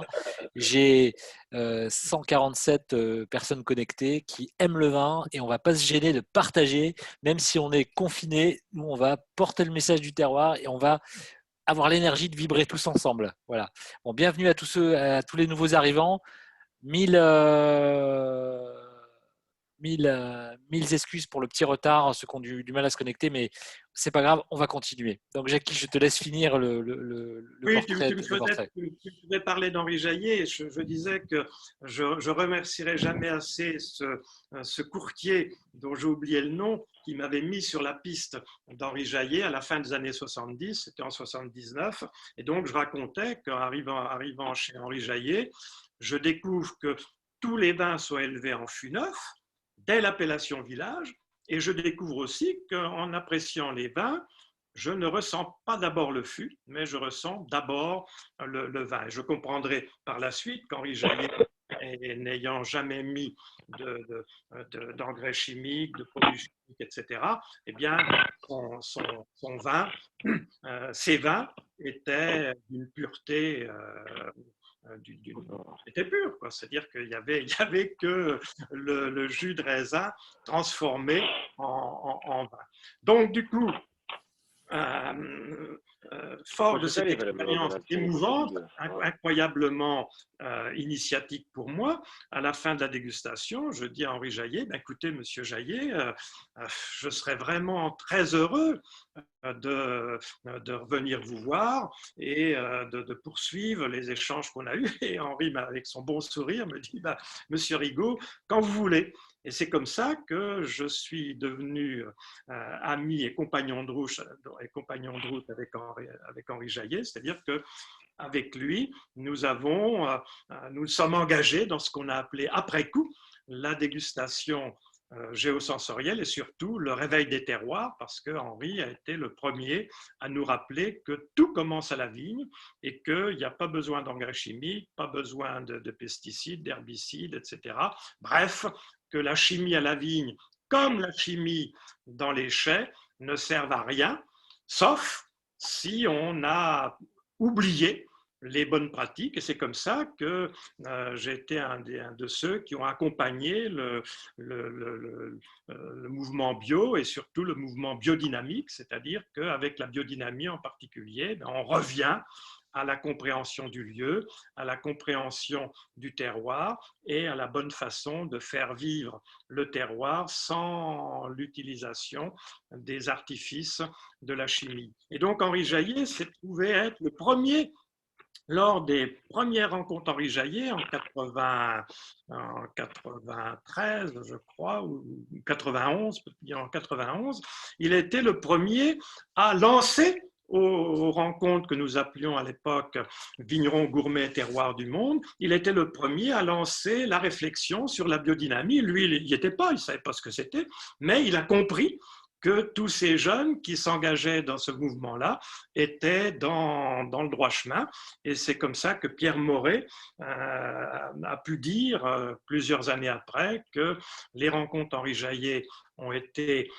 j'ai 147 personnes connectées qui aiment le vin et on va pas se gêner de partager, même si on est confiné. Nous, on va porter le message du terroir et on va avoir l'énergie de vibrer tous ensemble. Voilà. Bon, bienvenue à tous les nouveaux arrivants. Mille excuses pour le petit retard, ceux qui ont du mal à se connecter, mais c'est pas grave, on va continuer. Donc, Jackie, je te laisse finir le
oui,
portrait.
Tu faisais parler d'Henri Jayer. Je disais que je remercierai jamais assez ce courtier dont j'ai oublié le nom, qui m'avait mis sur la piste d'Henri Jayer à la fin des années 70, c'était en 79. Et donc, je racontais qu'arrivant chez Henri Jayer, je découvre que tous les vins sont élevés en fût neuf, dès l'appellation village, et je découvre aussi qu'en appréciant les vins, je ne ressens pas d'abord le fût, mais je ressens d'abord le vin. Et je comprendrai par la suite qu'Henri Jayer, n'ayant jamais mis d'engrais chimiques, de produits chimiques, etc., eh bien, son vin, ses vins étaient d'une pureté c'était pur, c'est-à-dire qu'il y avait que le jus de raisin transformé en vin. Donc du coup, fort de cette expérience émouvante, incroyablement initiatique pour moi, à la fin de la dégustation, je dis à Henri Jayer, écoutez, monsieur Jayer, je serais vraiment très heureux de revenir vous voir et de poursuivre les échanges qu'on a eus. Et Henri, avec son bon sourire, me dit, monsieur Rigaud, quand vous voulez. Et c'est comme ça que je suis devenu ami et compagnon de route avec Henri Jayer, c'est-à-dire que avec lui, nous sommes engagés dans ce qu'on a appelé après coup la dégustation géosensorielle et surtout le réveil des terroirs, parce que Henri a été le premier à nous rappeler que tout commence à la vigne et qu'il n'y a pas besoin d'engrais chimiques, pas besoin de pesticides, d'herbicides, etc. Bref, que la chimie à la vigne, comme la chimie dans les chais, ne servent à rien, sauf si on a oublié les bonnes pratiques. Et c'est comme ça que j'ai été un de ceux qui ont accompagné le mouvement bio et surtout le mouvement biodynamique, c'est-à-dire qu'avec la biodynamie en particulier, on revient à la compréhension du lieu, à la compréhension du terroir et à la bonne façon de faire vivre le terroir sans l'utilisation des artifices de la chimie. Et donc Henri Jayer s'est trouvé être le premier, lors des premières rencontres Henri Jayer en 93, je crois, ou 91, en 91, il a été le premier à lancer aux rencontres que nous appelions à l'époque Vignerons gourmets et terroirs du monde, il était le premier à lancer la réflexion sur la biodynamie. Lui, il n'y était pas, il ne savait pas ce que c'était, mais il a compris que tous ces jeunes qui s'engageaient dans ce mouvement-là étaient dans le droit chemin. Et c'est comme ça que Pierre Moret a pu dire, plusieurs années après, que les rencontres Henri Jaillet ont été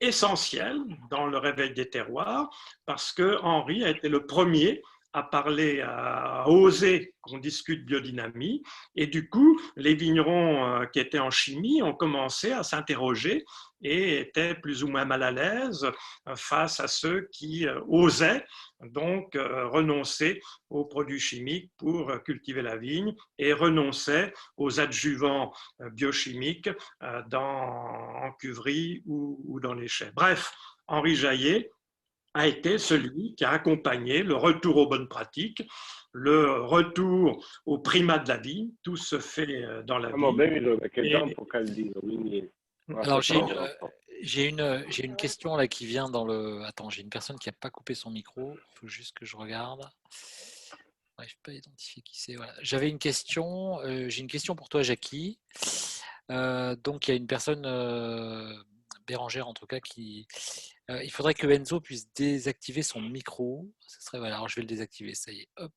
essentielles dans le réveil des terroirs, parce que Henri a été le premier à parler, à oser qu'on discute biodynamie. Et du coup, les vignerons qui étaient en chimie ont commencé à s'interroger et étaient plus ou moins mal à l'aise face à ceux qui osaient donc renoncer aux produits chimiques pour cultiver la vigne et renonçaient aux adjuvants biochimiques en cuverie ou dans les chais. Bref, Henri Jaillet a été celui qui a accompagné le retour aux bonnes pratiques, le retour au primat de la vie. Tout se fait dans la vie.
Alors, j'ai une question là qui vient dans le... Attends, j'ai une personne qui n'a pas coupé son micro. Il faut juste que je regarde. Je n'arrive pas à identifier qui c'est. Voilà. J'avais une question. J'ai une question pour toi, Jackie. Donc, il y a une personne, Bérangère en tout cas, qui... il faudrait que Enzo puisse désactiver son micro. Ce serait... Voilà, alors je vais le désactiver. Ça y est. Hop.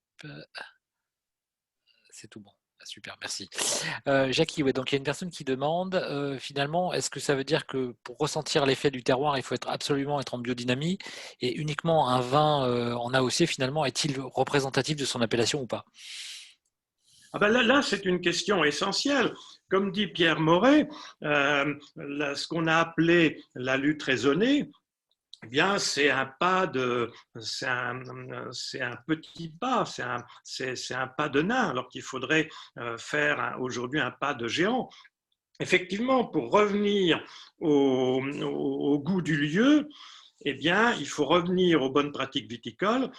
C'est tout bon. Super, merci. Jackie, ouais, donc il y a une personne qui demande finalement, est-ce que ça veut dire que pour ressentir l'effet du terroir, il faut absolument être en biodynamie et uniquement un vin en AOC finalement est-il représentatif de son appellation ou pas?
Ah ben là c'est une question essentielle. Comme dit Pierre Moret, ce qu'on a appelé la lutte raisonnée, eh bien, c'est un petit pas, c'est un pas de nain, alors qu'il faudrait faire aujourd'hui un pas de géant. Effectivement, pour revenir au goût du lieu, eh bien, il faut revenir aux bonnes pratiques viticoles,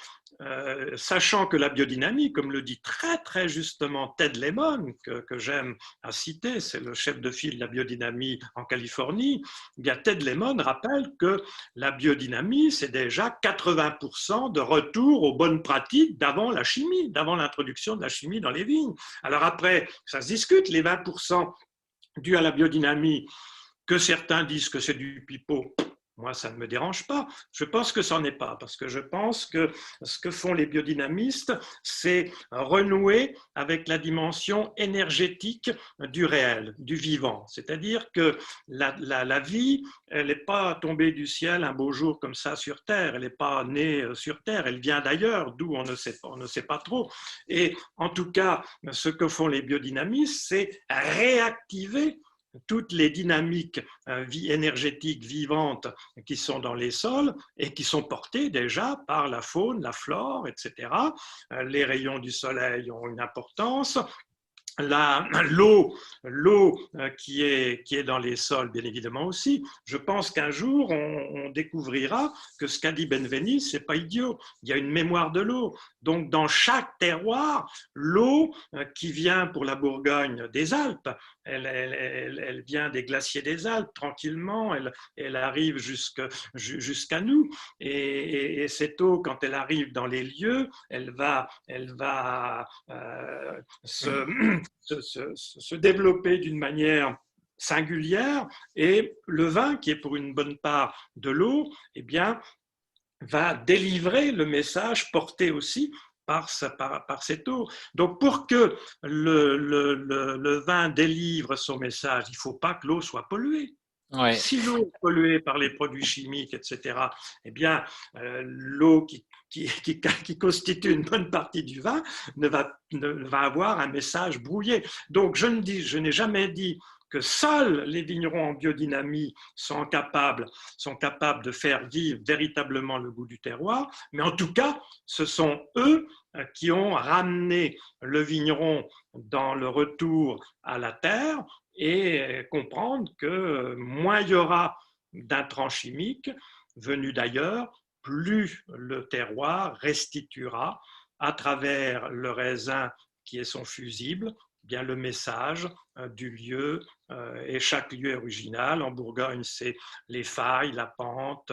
sachant que la biodynamie, comme le dit très très justement Ted Lemon, que j'aime à citer, c'est le chef de file de la biodynamie en Californie, eh bien Ted Lemon rappelle que la biodynamie, c'est déjà 80% de retour aux bonnes pratiques d'avant la chimie, d'avant l'introduction de la chimie dans les vignes. Alors après, ça se discute, les 20% dus à la biodynamie, que certains disent que c'est du pipeau. Moi, ça ne me dérange pas. Je pense que ça n'en est pas, parce que je pense que ce que font les biodynamistes, c'est renouer avec la dimension énergétique du réel, du vivant. C'est-à-dire que la vie, elle n'est pas tombée du ciel un beau jour comme ça sur Terre, elle n'est pas née sur Terre, elle vient d'ailleurs, d'où on ne sait pas trop. Et en tout cas, ce que font les biodynamistes, c'est réactiver toutes les dynamiques énergétiques vivantes qui sont dans les sols et qui sont portées déjà par la faune, la flore, etc. Les rayons du soleil ont une importance. L'eau qui est dans les sols, bien évidemment aussi. Je pense qu'un jour, on découvrira que ce qu'a dit Benveniste, c'est pas idiot. Il y a une mémoire de l'eau. Donc, dans chaque terroir, l'eau qui vient pour la Bourgogne des Alpes, elle vient des glaciers des Alpes tranquillement, elle arrive jusqu'à nous. Et cette eau, quand elle arrive dans les lieux, elle va se développer d'une manière singulière, et le vin, qui est pour une bonne part de l'eau, eh bien, va délivrer le message porté aussi par cette eau. Donc, pour que le vin délivre son message, il ne faut pas que l'eau soit polluée.
Ouais.
Si l'eau est polluée par les produits chimiques, etc., eh bien, l'eau qui constitue une bonne partie du vin ne va avoir un message brouillé. Donc, je n'ai jamais dit que seuls les vignerons en biodynamie sont capables de faire vivre véritablement le goût du terroir, mais en tout cas, ce sont eux qui ont ramené le vigneron dans le retour à la terre, et comprendre que moins il y aura d'intrants chimiques venus d'ailleurs, plus le terroir restituera à travers le raisin qui est son fusible, bien le message du lieu, et chaque lieu est original. En Bourgogne, c'est les failles, la pente,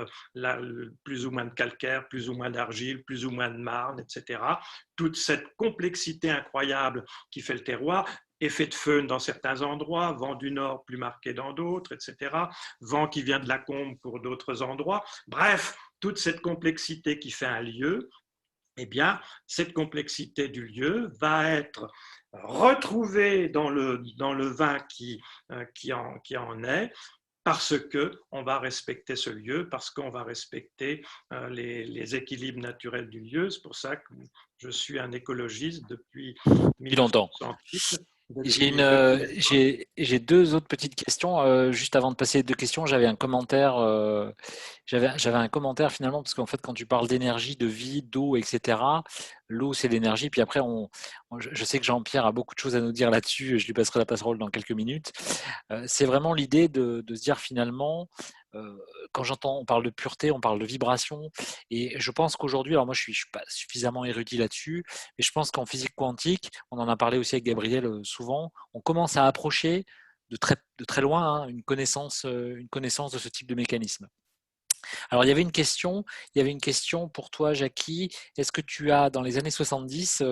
plus ou moins de calcaire, plus ou moins d'argile, plus ou moins de marne, etc. Toute cette complexité incroyable qui fait le terroir effet de föhn dans certains endroits, vent du nord plus marqué dans d'autres, etc. Vent qui vient de la combe pour d'autres endroits. Bref, toute cette complexité qui fait un lieu, eh bien, cette complexité du lieu va être retrouvée dans le vin qui en est, parce qu'on va respecter ce lieu, parce qu'on va respecter les équilibres naturels du lieu. C'est pour ça que je suis un écologiste depuis
Depuis longtemps.
1968.
J'ai deux autres petites questions. Juste avant de passer les deux questions, j'avais un commentaire. J'avais un commentaire finalement, parce qu'en fait, quand tu parles d'énergie, de vie, d'eau, etc., l'eau, c'est l'énergie. Puis après, je sais que Jean-Pierre a beaucoup de choses à nous dire là-dessus. Je lui passerai la parole dans quelques minutes. C'est vraiment l'idée de se dire finalement, euh, quand on parle de pureté, on parle de vibration. Et je pense qu'aujourd'hui, alors moi, je suis pas suffisamment érudit là-dessus, mais je pense qu'en physique quantique, on en a parlé aussi avec Gabriel souvent, on commence à approcher de très loin une connaissance de ce type de mécanisme. Alors, il y avait une question pour toi, Jackie. Est-ce que tu as, dans les années 70,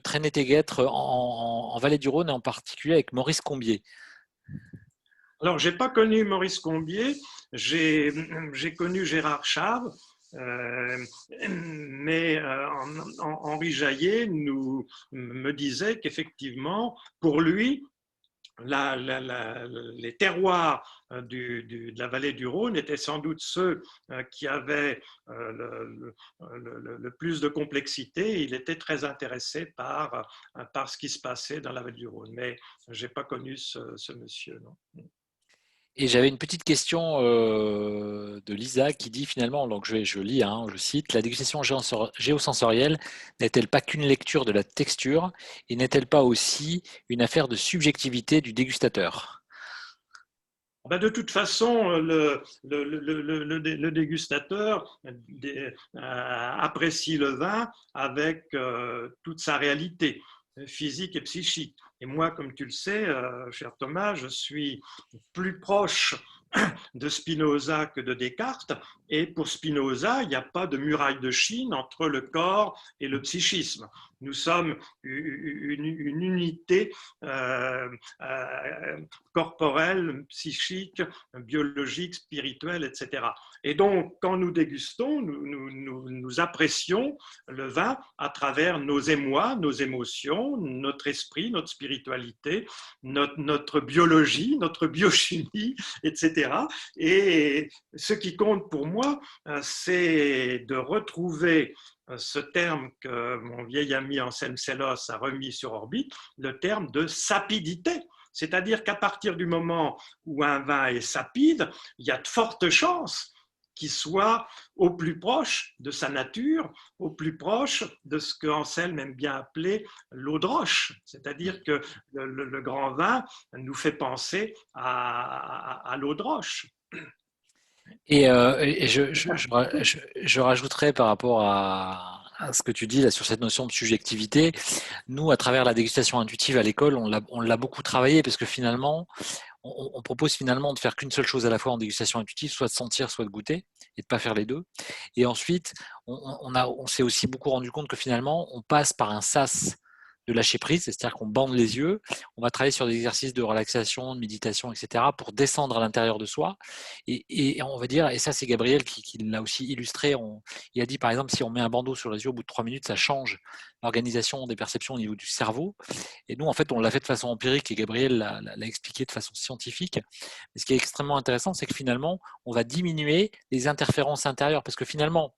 traîné tes guêtres en Vallée du Rhône, et en particulier avec Maurice Combier?
Alors, je n'ai pas connu Maurice Combier, j'ai connu Gérard Chave, mais Henri Jaillet me disait qu'effectivement, pour lui, les terroirs de la vallée du Rhône étaient sans doute ceux qui avaient le plus de complexité. Il était très intéressé par ce qui se passait dans la vallée du Rhône, mais je n'ai pas connu ce monsieur, non.
Et j'avais une petite question de Lisa qui dit finalement, donc je lis, je cite, la dégustation géosensorielle n'est-elle pas qu'une lecture de la texture et n'est-elle pas aussi une affaire de subjectivité du dégustateur?
De toute façon, le dégustateur apprécie le vin avec toute sa réalité physique et psychique. Et moi, comme tu le sais, cher Thomas, je suis plus proche de Spinoza que de Descartes. Et pour Spinoza, il n'y a pas de muraille de Chine entre le corps et le psychisme. Nous sommes une unité corporelle, psychique, biologique, spirituelle, etc. Et donc, quand nous dégustons, nous apprécions le vin à travers nos émois, nos émotions, notre esprit, notre spiritualité, notre biologie, notre biochimie, etc. Et ce qui compte pour moi, c'est de retrouver ce terme que mon vieil ami Anselme Sellos a remis sur orbite, le terme de sapidité. C'est-à-dire qu'à partir du moment où un vin est sapide, il y a de fortes chances qu'il soit au plus proche de sa nature, au plus proche de ce que Anselme aime bien appeler l'eau de roche. C'est-à-dire que le grand vin nous fait penser à l'eau de roche.
Et je rajouterais par rapport à ce que tu dis là sur cette notion de subjectivité, nous, à travers la dégustation intuitive à l'école, on l'a beaucoup travaillé parce que finalement, on propose finalement de faire qu'une seule chose à la fois en dégustation intuitive, soit de sentir, soit de goûter, et de pas faire les deux. Et ensuite, on s'est aussi beaucoup rendu compte que finalement, on passe par un sas de lâcher prise, c'est-à-dire qu'on bande les yeux, on va travailler sur des exercices de relaxation, de méditation, etc., pour descendre à l'intérieur de soi. Et on va dire, et ça c'est Gabriel qui l'a aussi illustré, il a dit par exemple, si on met un bandeau sur les yeux au bout de 3 minutes, ça change l'organisation des perceptions au niveau du cerveau. Et nous, en fait, on l'a fait de façon empirique et Gabriel l'a expliqué de façon scientifique. Mais ce qui est extrêmement intéressant, c'est que finalement, on va diminuer les interférences intérieures parce que finalement,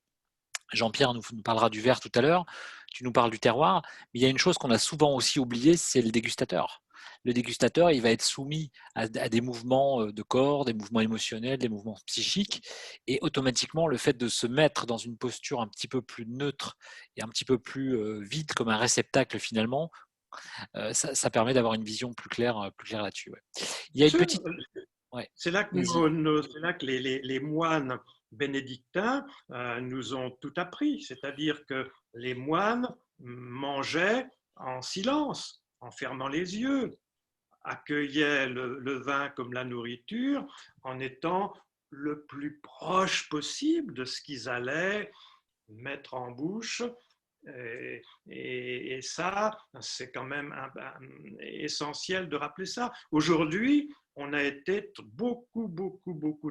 Jean-Pierre nous parlera du verre tout à l'heure, tu nous parles du terroir, mais il y a une chose qu'on a souvent aussi oubliée, c'est le dégustateur. Le dégustateur, il va être soumis à des mouvements de corps, des mouvements émotionnels, des mouvements psychiques, et automatiquement, le fait de se mettre dans une posture un petit peu plus neutre et un petit peu plus vide comme un réceptacle finalement, ça permet d'avoir une vision plus claire là-dessus. Ouais. Il y a une petite... Ouais,
c'est là que les moines bénédictins nous ont tout appris, c'est-à-dire que les moines mangeaient en silence, en fermant les yeux, accueillaient le vin comme la nourriture, en étant le plus proche possible de ce qu'ils allaient mettre en bouche Et ça, c'est quand même essentiel de rappeler ça. Aujourd'hui, on a été beaucoup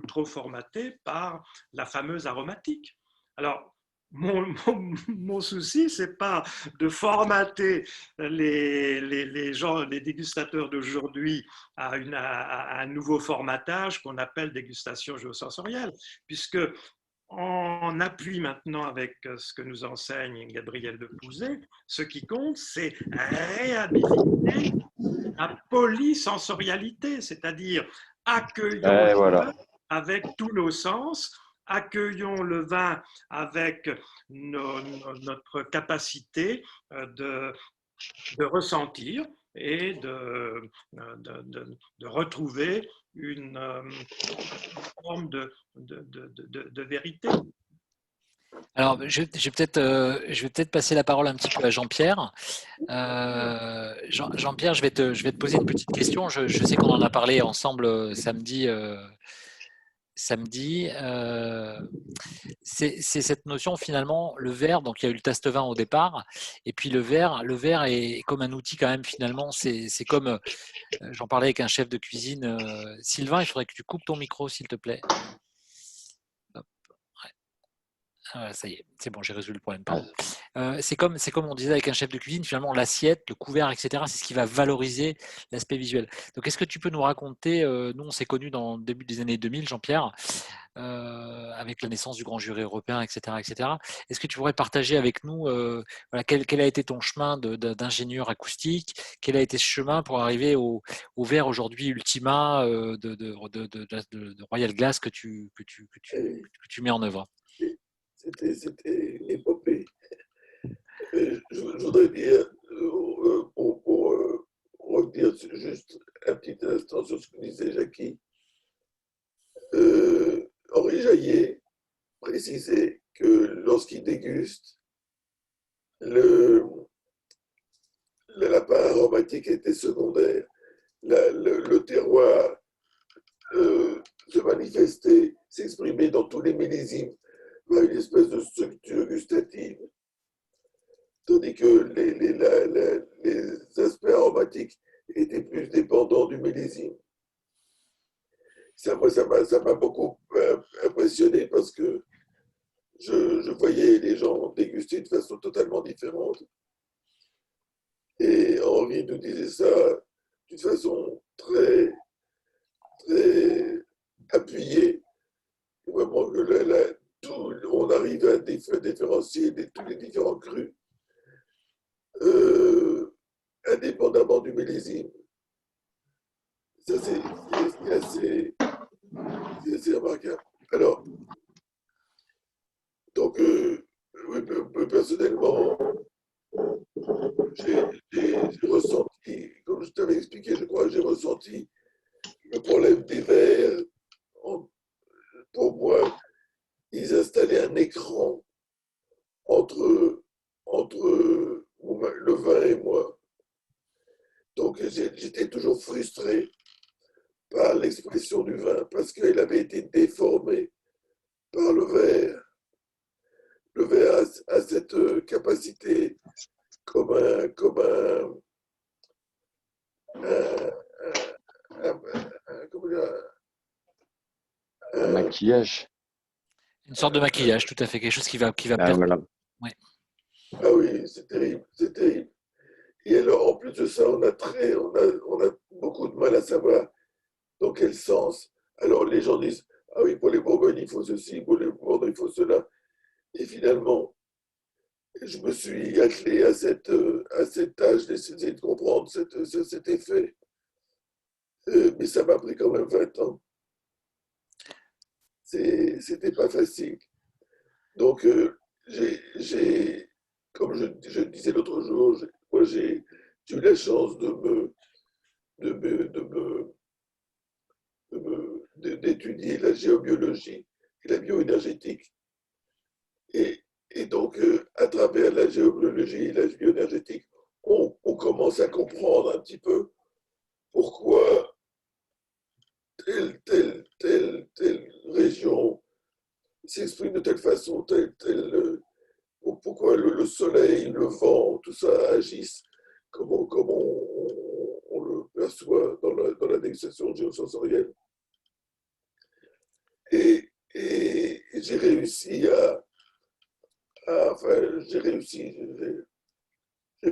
trop formaté par la fameuse aromatique. Alors, mon souci, c'est pas de formater les gens, les dégustateurs d'aujourd'hui à un nouveau formatage qu'on appelle dégustation géosensorielle, puisque en appui maintenant avec ce que nous enseigne Gabriel de Pouzet, ce qui compte, c'est réhabiliter la polysensorialité, c'est-à-dire accueillons
Et
le
voilà.
vin avec tous nos sens, accueillons le vin avec notre capacité de ressentir et de retrouver une forme de vérité.
Alors, je vais peut-être passer la parole un petit peu à Jean-Pierre. Jean-Pierre, je vais te poser une petite question. Je sais qu'on en a parlé ensemble samedi. C'est cette notion finalement, le verre, donc il y a eu le test vin au départ, et puis le verre est comme un outil quand même finalement, c'est comme, j'en parlais avec un chef de cuisine, Sylvain, il faudrait que tu coupes ton micro s'il te plaît. Hop, ouais. Ah, ça y est, c'est bon, j'ai résolu le problème, pardon. C'est comme on disait avec un chef de cuisine, finalement l'assiette, le couvert, etc., c'est ce qui va valoriser l'aspect visuel. Donc est-ce que tu peux nous raconter, nous on s'est connus dans le début des années 2000, Jean-Pierre, avec la naissance du grand jury européen, etc., etc. Est-ce que tu pourrais partager avec nous voilà, quel a été ton chemin d'ingénieur acoustique, quel a été ce chemin pour arriver au verre aujourd'hui Ultima de Royal Glass que tu mets en œuvre?
C'était une épopée. Je voudrais dire, pour revenir juste un petit instant sur ce que disait Jackie, Henri Jaillet précisait que lorsqu'il déguste, l'appât aromatique était secondaire. Le terroir se manifestait, s'exprimait dans tous les millésimes par une espèce de structure gustative, tandis que les aspects aromatiques étaient plus dépendants du millésime. Ça m'a beaucoup impressionné parce que je voyais les gens déguster de façon totalement différente. Et Henri nous disait ça d'une façon très, très appuyée. Vraiment que on arrive à différencier tous les différents crus, indépendamment du millésime. Ça, c'est assez remarquable. Alors, donc, oui, personnellement, j'ai ressenti, comme je t'avais expliqué, je crois que j'ai ressenti le problème des verres. Pour moi, ils installaient un écran entre le vin et moi. Donc, j'étais toujours frustré par l'expression du vin parce qu'elle avait été déformée par le verre. Le verre a cette capacité comme comment dire,
Un maquillage.
Une sorte de maquillage, tout à fait, quelque chose qui va
Ah,
perdre.
voilà.
Ouais.
ah oui, c'est terrible, c'est terrible. Et alors, en plus de ça, on a beaucoup de mal à savoir dans quel sens. Alors, les gens disent, ah oui, pour les Bourgognes, il faut ceci, pour les Bordeaux, il faut cela. Et finalement, je me suis attelé à cette tâche d'essayer de comprendre cet effet. Mais ça m'a pris quand même 20 ans. C'était pas facile. Donc, comme je disais l'autre jour, moi, j'ai eu la chance d'étudier la géobiologie et la bioénergétique. Et donc, à travers la géobiologie et la bioénergétique, on commence à comprendre un petit peu pourquoi telle région s'exprime de telle façon, pourquoi le soleil, le vent, tout ça agissent comme on le perçoit dans la dégustation géosensorielle. Et j'ai réussi enfin, j'ai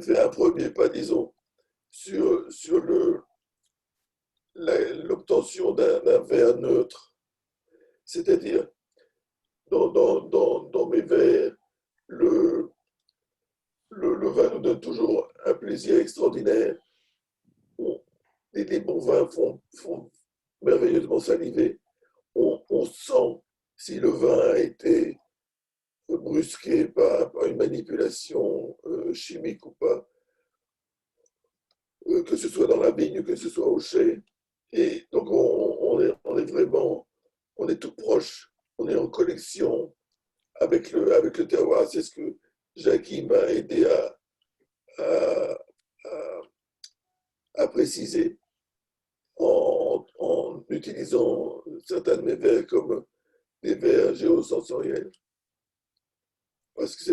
fait un premier pas, disons, sur l'obtention d'un verre neutre. C'est-à-dire, dans mes verres, le, le vin nous donne toujours un plaisir extraordinaire. On- les bons vins font merveilleusement saliver. On sent si le vin a été brusqué par une manipulation chimique ou pas, que ce soit dans la vigne, que ce soit au chai. Et donc, on est vraiment, on est tout proche, on est en connexion avec le terroir. C'est ce que Jackie m'a aidé à, à, à préciser en utilisant certains de mes vers comme des vers géosensoriels. Parce que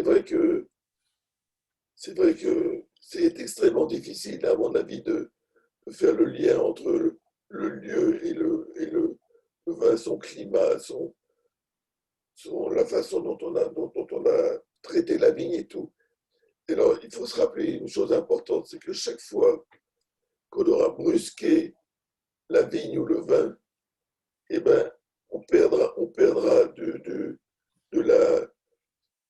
c'est extrêmement difficile, à mon avis, de faire le lien entre le lieu le vin, son climat, la façon dont on a traité la vigne et tout. Et alors, il faut se rappeler une chose importante, c'est que chaque fois qu'on aura brusqué la vigne ou le vin, eh ben, on perdra de la,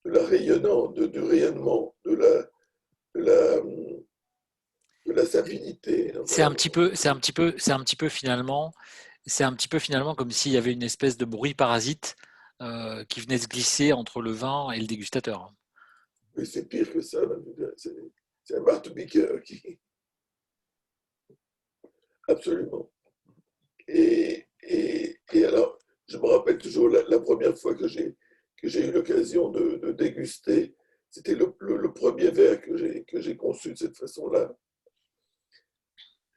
du rayonnement, de la, de la sapidité.
C'est
Enfin,
un petit peu, c'est un petit peu, c'est un petit peu finalement comme s'il y avait une espèce de bruit parasite qui venait se glisser entre le vin et le dégustateur.
mais c'est pire que ça. C'est un marteau-piqueur qui. Absolument. Et alors, je me rappelle toujours la première fois que j'ai eu l'occasion de déguster. C'était le premier verre que j'ai conçu de cette façon-là.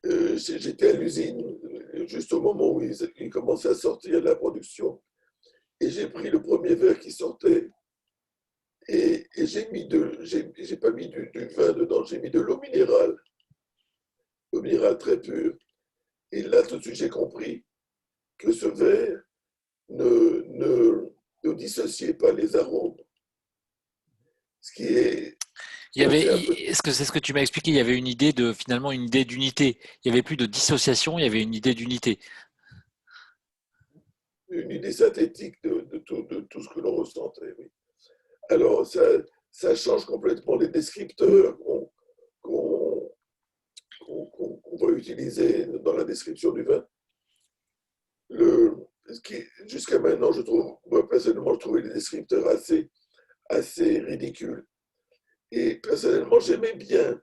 J'étais à l'usine juste au moment où ils commençaient à sortir la production. Et j'ai pris le premier verre qui sortait. Et j'ai pas mis du vin dedans, j'ai mis de l'eau minérale très pure. Et là, tout de suite, j'ai compris que ce verre ne dissociait pas les arômes. Ce qui est.
Il y
Donc,
avait,
c'est un peu
est-ce que c'est ce que tu m'as expliqué? Il y avait une idée de finalement une idée d'unité. Il y avait plus de dissociation, il y avait une idée d'unité.
une idée synthétique de tout ce que l'on ressentait. Oui. Alors, ça change complètement les descripteurs qu'on qu'on va utiliser dans la description du vin. Jusqu'à maintenant, je trouve, moi personnellement, je trouvais les descripteurs assez ridicules. Et personnellement, j'aimais bien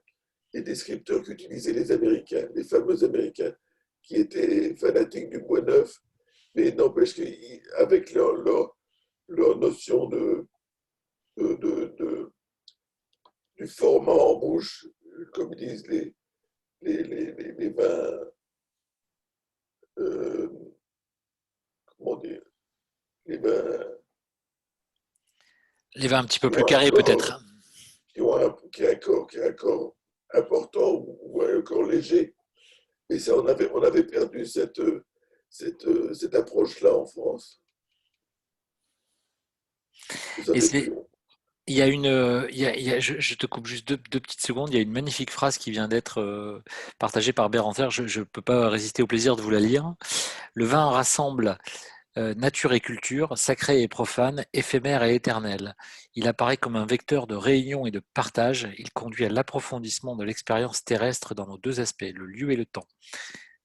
les descripteurs qu'utilisaient les Américains, les fameux Américains, qui étaient fanatiques du bois neuf, mais n'empêche qu'avec leur notion de, de, de, du format en bouche, comme disent les vins, euh, comment dire, les vins
Les vins un petit peu
qui
plus
ont un
carrés
corps,
peut-être.
qui a un corps important ou un corps léger. Et ça, on avait perdu cette approche-là en France. Vous
Et
savez plus.
il y a une, je te coupe juste deux petites secondes. Il y a une magnifique phrase qui vient d'être partagée par Béranger. Je ne peux pas résister au plaisir de vous la lire. Le vin rassemble nature et culture, sacré et profane, éphémère et éternel. Il apparaît comme un vecteur de réunion et de partage. Il conduit à l'approfondissement de l'expérience terrestre dans nos deux aspects, le lieu et le temps.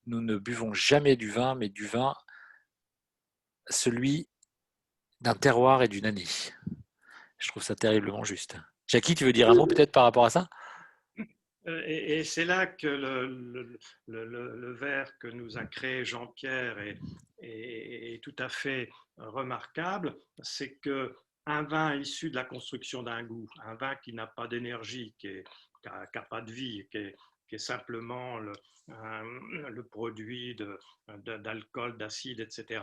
Nous ne buvons jamais du vin, mais du vin, celui d'un terroir et d'une année. Je trouve ça terriblement juste. Jackie, tu veux dire un
Oui,
mot
oui.
peut-être par rapport à ça?
Et c'est là que le verre que nous a créé Jean-Pierre est tout à fait remarquable. C'est que un vin issu de la construction d'un goût, un vin qui n'a pas d'énergie, qui n'a pas de vie, qui est simplement le produit d'alcool, d'acide, etc.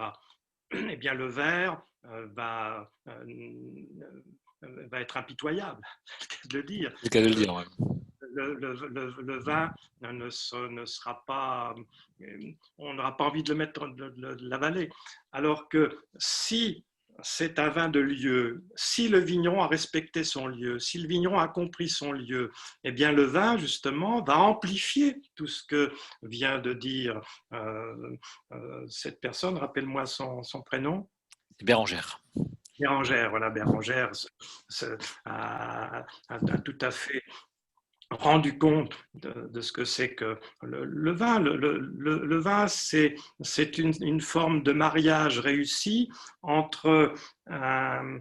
Eh bien, le verre va va être impitoyable, de le dire.
C'est le cas de le dire, ouais.
Le vin ne sera pas, on n'aura pas envie de le mettre, de l'avaler. Alors que si c'est un vin de lieu, si le vigneron a respecté son lieu, si le vigneron a compris son lieu, eh bien le vin justement va amplifier tout ce que vient de dire cette personne. Rappelle-moi son prénom.
Bérengère.
Bérengère, voilà, Bérengère a tout à fait rendu compte de ce que c'est que le vin. Le vin, c'est une forme de mariage réussi entre un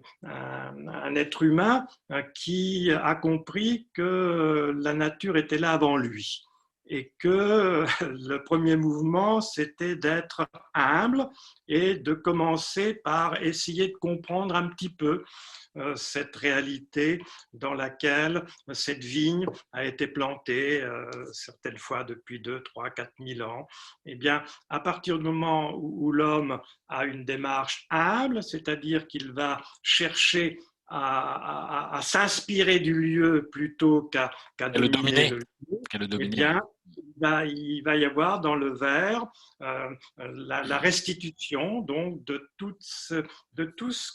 être humain qui a compris que la nature était là avant lui. Et que le premier mouvement, c'était d'être humble et de commencer par essayer de comprendre un petit peu cette réalité dans laquelle cette vigne a été plantée certaines fois depuis 2, 3, 4 000 ans. Eh bien, à partir du moment où l'homme a une démarche humble, c'est-à-dire qu'il va chercher à s'inspirer du lieu plutôt qu'à dominer le lieu, eh bien, il va y avoir dans le verre la restitution donc de tout ce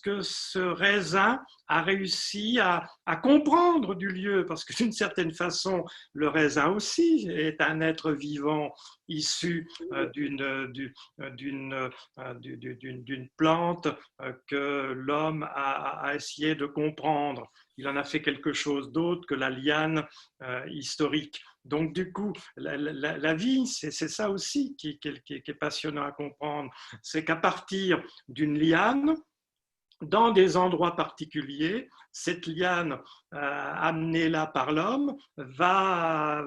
que ce raisin a réussi à comprendre du lieu, parce que d'une certaine façon, le raisin aussi est un être vivant issu d'une plante que l'homme a essayé de comprendre. Il en a fait quelque chose d'autre que la liane historique. Donc, du coup, la vie, c'est ça aussi qui est passionnant à comprendre. C'est qu'à partir d'une liane, dans des endroits particuliers, cette liane amenée là par l'homme va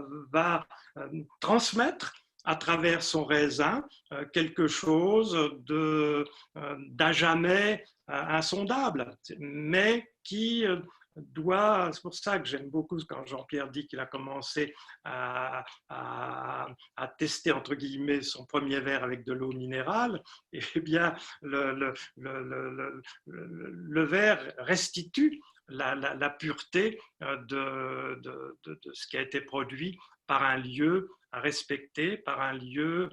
transmettre à travers son raisin quelque chose d'à jamais insondable, mais qui c'est pour ça que j'aime beaucoup quand Jean-Pierre dit qu'il a commencé à tester entre guillemets son premier verre avec de l'eau minérale. Eh bien, le verre restitue la pureté de ce qui a été produit par un lieu respecté, par un lieu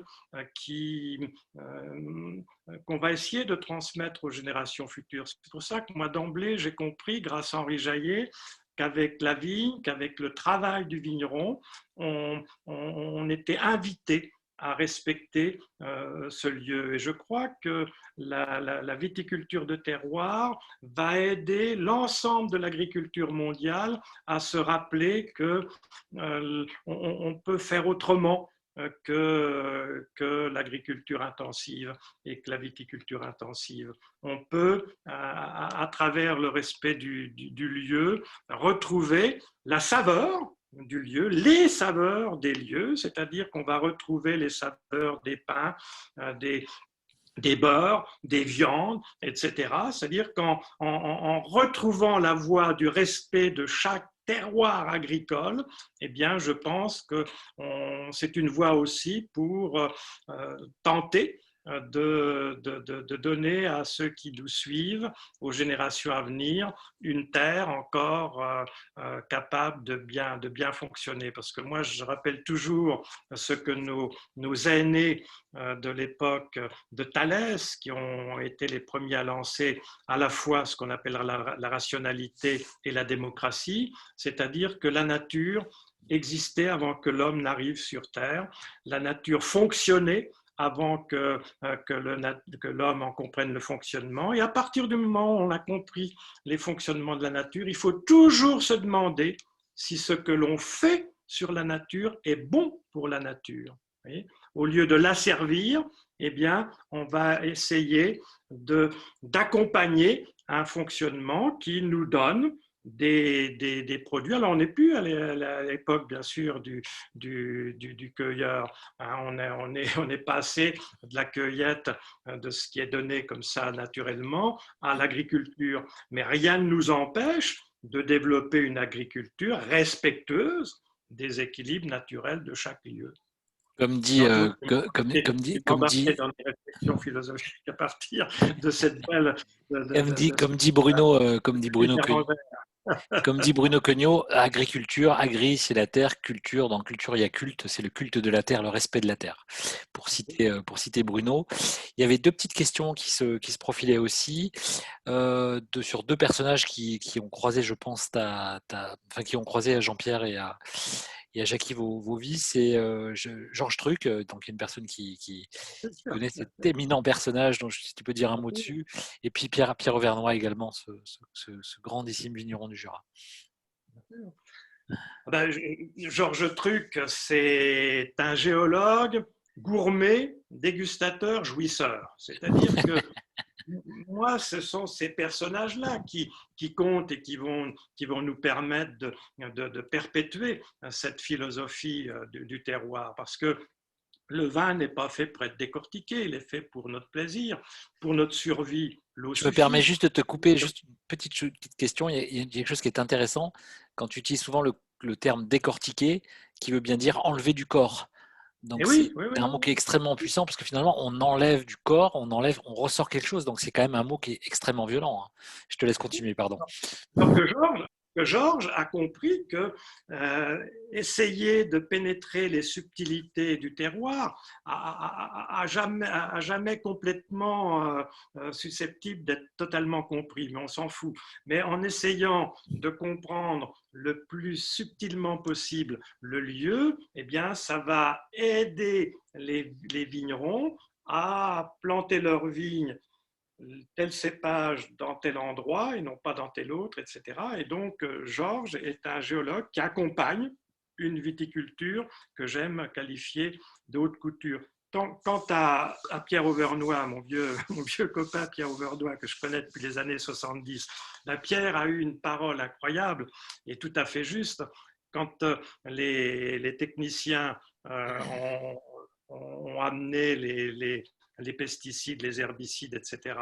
qu'on va essayer de transmettre aux générations futures. C'est pour ça que moi, d'emblée, j'ai compris, grâce à Henri Jaillet, qu'avec la vigne, qu'avec le travail du vigneron, on était invité à respecter ce lieu. Et je crois que la viticulture de terroir va aider l'ensemble de l'agriculture mondiale à se rappeler qu'on peut faire autrement que l'agriculture intensive et que la viticulture intensive. On peut, à travers le respect du lieu, retrouver la saveur du lieu, les saveurs des lieux, c'est-à-dire qu'on va retrouver les saveurs des pains, des beurres, des viandes, etc. C'est-à-dire qu'en retrouvant la voie du respect de chaque terroir agricole, eh bien, je pense que c'est une voie aussi pour tenter de donner à ceux qui nous suivent, aux générations à venir, une terre encore capable de bien fonctionner. Parce que moi, je rappelle toujours ce que nos aînés de l'époque de Thalès, qui ont été les premiers à lancer à la fois ce qu'on appelle la rationalité et la démocratie, c'est-à-dire que la nature existait avant que l'homme n'arrive sur Terre, la nature fonctionnait avant que l'homme en comprenne le fonctionnement. Et à partir du moment où on a compris les fonctionnements de la nature, il faut toujours se demander si ce que l'on fait sur la nature est bon pour la nature. Au lieu de l'asservir, eh bien, on va essayer d'accompagner un fonctionnement qui nous donne des produits. Alors, on n'est plus à l'époque, bien sûr, du cueilleur. On est passé de la cueillette de ce qui est donné comme ça naturellement à l'agriculture. Mais rien ne nous empêche de développer une agriculture respectueuse des équilibres naturels de chaque lieu.
Comme dit
dans des réflexions philosophiques à partir de cette belle
comme dit Bruno Comme dit Bruno Cognot, agriculture, agri, c'est la terre, culture, dans culture, il y a culte, c'est le culte de la terre, le respect de la terre. Pour citer Bruno. Il y avait deux petites questions qui se profilaient aussi, sur deux personnages qui ont croisé, je pense, enfin, qui ont croisé Jean-Pierre et à Jackie Vauvy. C'est Georges Truc, donc une personne qui connaît cet éminent personnage, dont si tu peux dire un mot dessus, et puis Pierre Auvernois également, ce grandissime vigneron du Jura.
Ben, Georges Truc, c'est un géologue, gourmet, dégustateur, jouisseur. C'est-à-dire que moi, ce sont ces personnages-là qui comptent et qui vont nous permettre de perpétuer cette philosophie du terroir. Parce que le vin n'est pas fait pour être décortiqué, il est fait pour notre plaisir, pour notre survie. L'eau
Je me
suffit.
permets juste de te couper, juste une petite question. Il y a quelque chose qui est intéressant quand tu utilises souvent le terme décortiquer, qui veut bien dire enlever du corps. Donc
Oui,
c'est un mot qui est extrêmement puissant parce que finalement on enlève du corps, on ressort quelque chose. Donc c'est quand même un mot qui est extrêmement violent. Je te laisse continuer, pardon.
Donc Georges a compris que essayer de pénétrer les subtilités du terroir a jamais complètement susceptible d'être totalement compris, mais on s'en fout. Mais en essayant de comprendre le plus subtilement possible le lieu, eh bien, ça va aider les vignerons à planter leurs vignes tel cépage dans tel endroit et non pas dans tel autre, etc. Et donc, Georges est un géologue qui accompagne une viticulture que j'aime qualifier de haute couture. Quant à Pierre Auvernois, mon vieux copain Pierre Auvernois, que je connais depuis les années 70, Pierre a eu une parole incroyable et tout à fait juste. Quand les techniciens ont amené les pesticides, les herbicides, etc.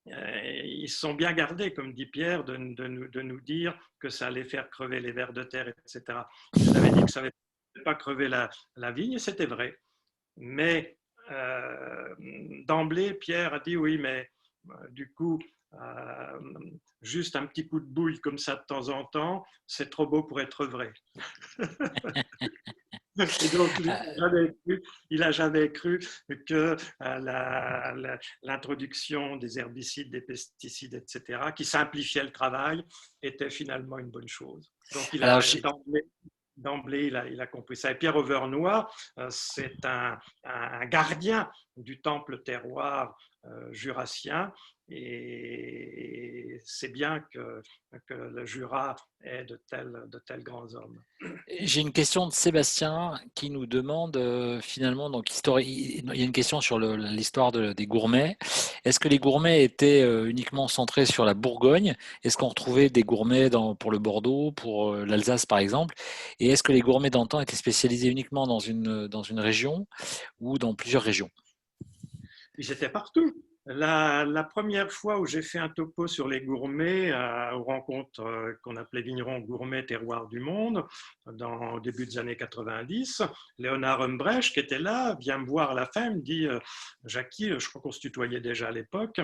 Ils sont bien gardés, comme dit Pierre, de nous dire que ça allait faire crever les vers de terre, etc. Ils avaient dit que ça n'allait pas crever la vigne, et c'était vrai. Mais d'emblée, Pierre a dit oui, mais du coup, juste un petit coup de bouille comme ça de temps en temps, c'est trop beau pour être vrai. Et donc, il n'a jamais cru que l'introduction des herbicides, des pesticides, etc., qui simplifiait le travail, était finalement une bonne chose. Donc, d'emblée, il a compris ça. Et Pierre Auvernois, c'est un gardien du temple terroir jurassien. Et c'est bien que le Jura ait de tels grands hommes.
J'ai une question de Sébastien qui nous demande finalement, donc il y a une question sur l'histoire des gourmets. Est-ce que les gourmets étaient uniquement centrés sur la Bourgogne? Est-ce qu'on retrouvait des gourmets pour le Bordeaux, pour l'Alsace par exemple? Et est-ce que les gourmets d'antan étaient spécialisés uniquement dans une région ou dans plusieurs régions?
Ils étaient partout. La première fois où j'ai fait un topo sur les gourmets aux rencontres qu'on appelait Vignerons Gourmets Terroir du Monde, au début des années 90, Léonard Humbrecht, qui était là, vient me voir à la fin, me dit Jackie, je crois qu'on se tutoyait déjà à l'époque,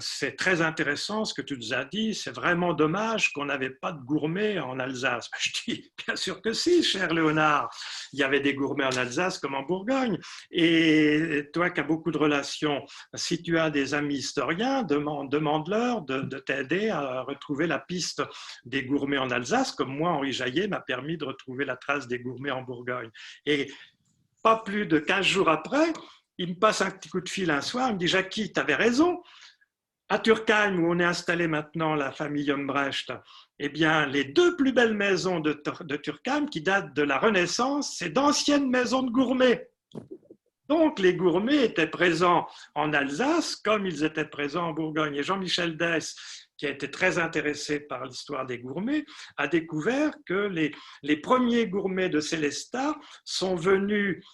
c'est très intéressant ce que tu nous as dit, c'est vraiment dommage qu'on n'avait pas de gourmets en Alsace. Je dis bien sûr que si, cher Léonard, il y avait des gourmets en Alsace comme en Bourgogne, et toi qui as beaucoup de relations, si tu as des amis historiens, demande-leur de t'aider à retrouver la piste des gourmets en Alsace, comme moi, Henri Jaillet, m'a permis de retrouver la trace des gourmets en Bourgogne. Et pas plus de 15 jours après, il me passe un petit coup de fil un soir, il me dit « Jackie, tu avais raison, à Turckheim, où on est installé maintenant, la famille Humbrecht, eh bien, les deux plus belles maisons de Turckheim, qui datent de la Renaissance, c'est d'anciennes maisons de gourmets. » Donc, les gourmets étaient présents en Alsace comme ils étaient présents en Bourgogne. Et Jean-Michel Dess, qui a été très intéressé par l'histoire des gourmets, a découvert que les premiers gourmets de Sélestat sont venus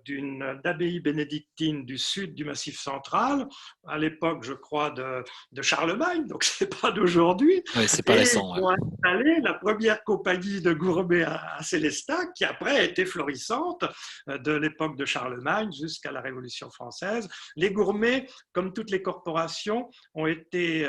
d'une abbaye bénédictine du sud du Massif central, à l'époque, je crois, de Charlemagne, donc ce n'est pas d'aujourd'hui.
Oui, c'est pas récent.
Ils ont installé la première compagnie de gourmets à Sélestat, qui après a été florissante de l'époque de Charlemagne jusqu'à la Révolution française. Les gourmets, comme toutes les corporations, ont été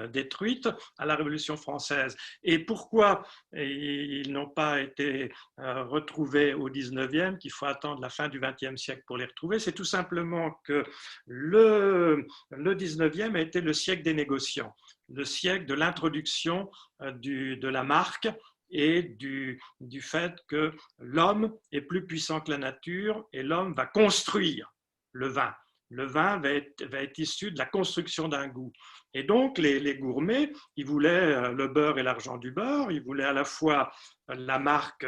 détruites à la Révolution française. Et pourquoi ils n'ont pas été retrouvés au 19e, qu'il faut attendre la fin du 20e siècle pour les retrouver? C'est tout simplement que le 19e a été le siècle des négociants, le siècle de l'introduction de la marque et du fait que l'homme est plus puissant que la nature et l'homme va construire le vin. Le vin va être issu de la construction d'un goût. Et donc, les gourmets, ils voulaient le beurre et l'argent du beurre, ils voulaient à la fois la marque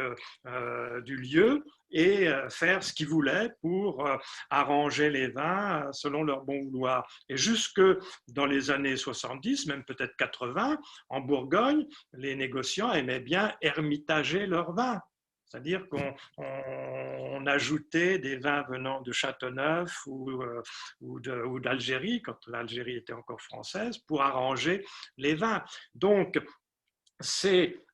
du lieu et faire ce qu'ils voulaient pour arranger les vins selon leur bon vouloir. Et jusque dans les années 70, même peut-être 80, en Bourgogne, les négociants aimaient bien ermitager leurs vins. C'est-à-dire qu'on ajoutait des vins venant de Châteauneuf ou d'Algérie, quand l'Algérie était encore française, pour arranger les vins. Donc, c'est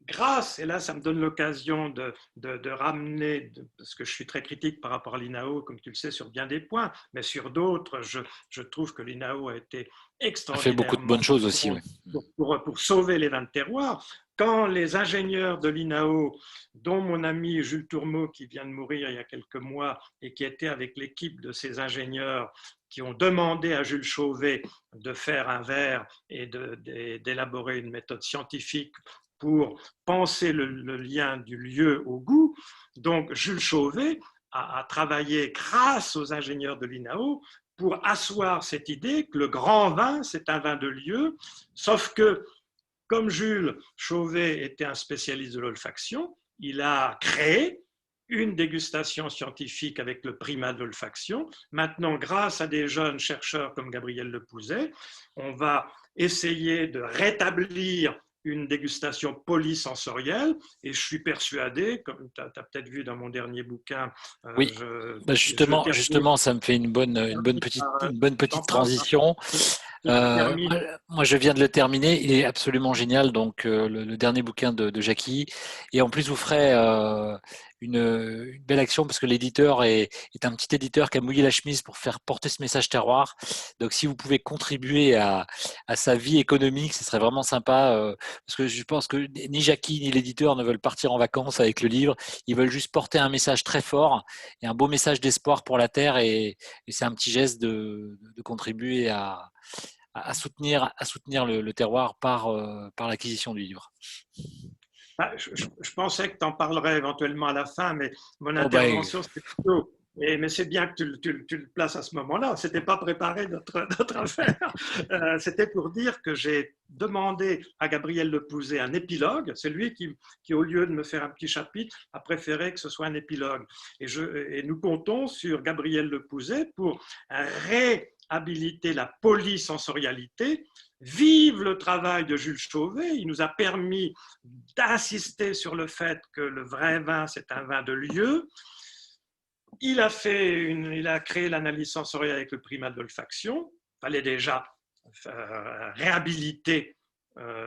grâce, et là ça me donne l'occasion de ramener, parce que je suis très critique par rapport à l'INAO, comme tu le sais, sur bien des points, mais sur d'autres, je trouve que l'INAO a été extraordinairement...
Ça fait beaucoup de bonnes choses aussi, oui.
Pour sauver les vins de terroir. Quand les ingénieurs de l'INAO, dont mon ami Jules Tourmeau, qui vient de mourir il y a quelques mois, et qui était avec l'équipe de ces ingénieurs, qui ont demandé à Jules Chauvet de faire un verre et d'élaborer une méthode scientifique pour penser le lien du lieu au goût. Donc Jules Chauvet a travaillé grâce aux ingénieurs de l'INAO pour asseoir cette idée que le grand vin, c'est un vin de lieu, sauf que comme Jules Chauvet était un spécialiste de l'olfaction, il a créé une dégustation scientifique avec le primat de l'olfaction. Maintenant, grâce à des jeunes chercheurs comme Gabriel Lepouzet, on va essayer de rétablir une dégustation polysensorielle, et je suis persuadé, comme tu as peut-être vu dans mon dernier bouquin,
oui, justement, ça me fait une bonne petite transition. Moi, je viens de le terminer. Il est absolument génial. Donc, le dernier bouquin de Jackie. Et en plus, vous ferez une belle action parce que l'éditeur est un petit éditeur qui a mouillé la chemise pour faire porter ce message terroir. Donc, si vous pouvez contribuer à sa vie économique, ce serait vraiment sympa parce que je pense que ni Jackie ni l'éditeur ne veulent partir en vacances avec le livre. Ils veulent juste porter un message très fort et un beau message d'espoir pour la Terre. Et c'est un petit geste de contribuer à soutenir le terroir par l'acquisition du livre.
Je pensais que tu en parlerais éventuellement à la fin, mais mon intervention, c'était plutôt... Mais c'est bien que tu le places à ce moment-là. Ce n'était pas préparé notre affaire. C'était pour dire que j'ai demandé à Gabriel Lepouzet un épilogue. C'est lui qui, au lieu de me faire un petit chapitre, a préféré que ce soit un épilogue. Et nous comptons sur Gabriel Lepouzet pour réhabiliter la polysensorialité. Vive le travail de Jules Chauvet, il nous a permis d'insister sur le fait que le vrai vin, c'est un vin de lieu. Il a créé l'analyse sensorielle avec le primat de l'olfaction. Il fallait déjà réhabiliter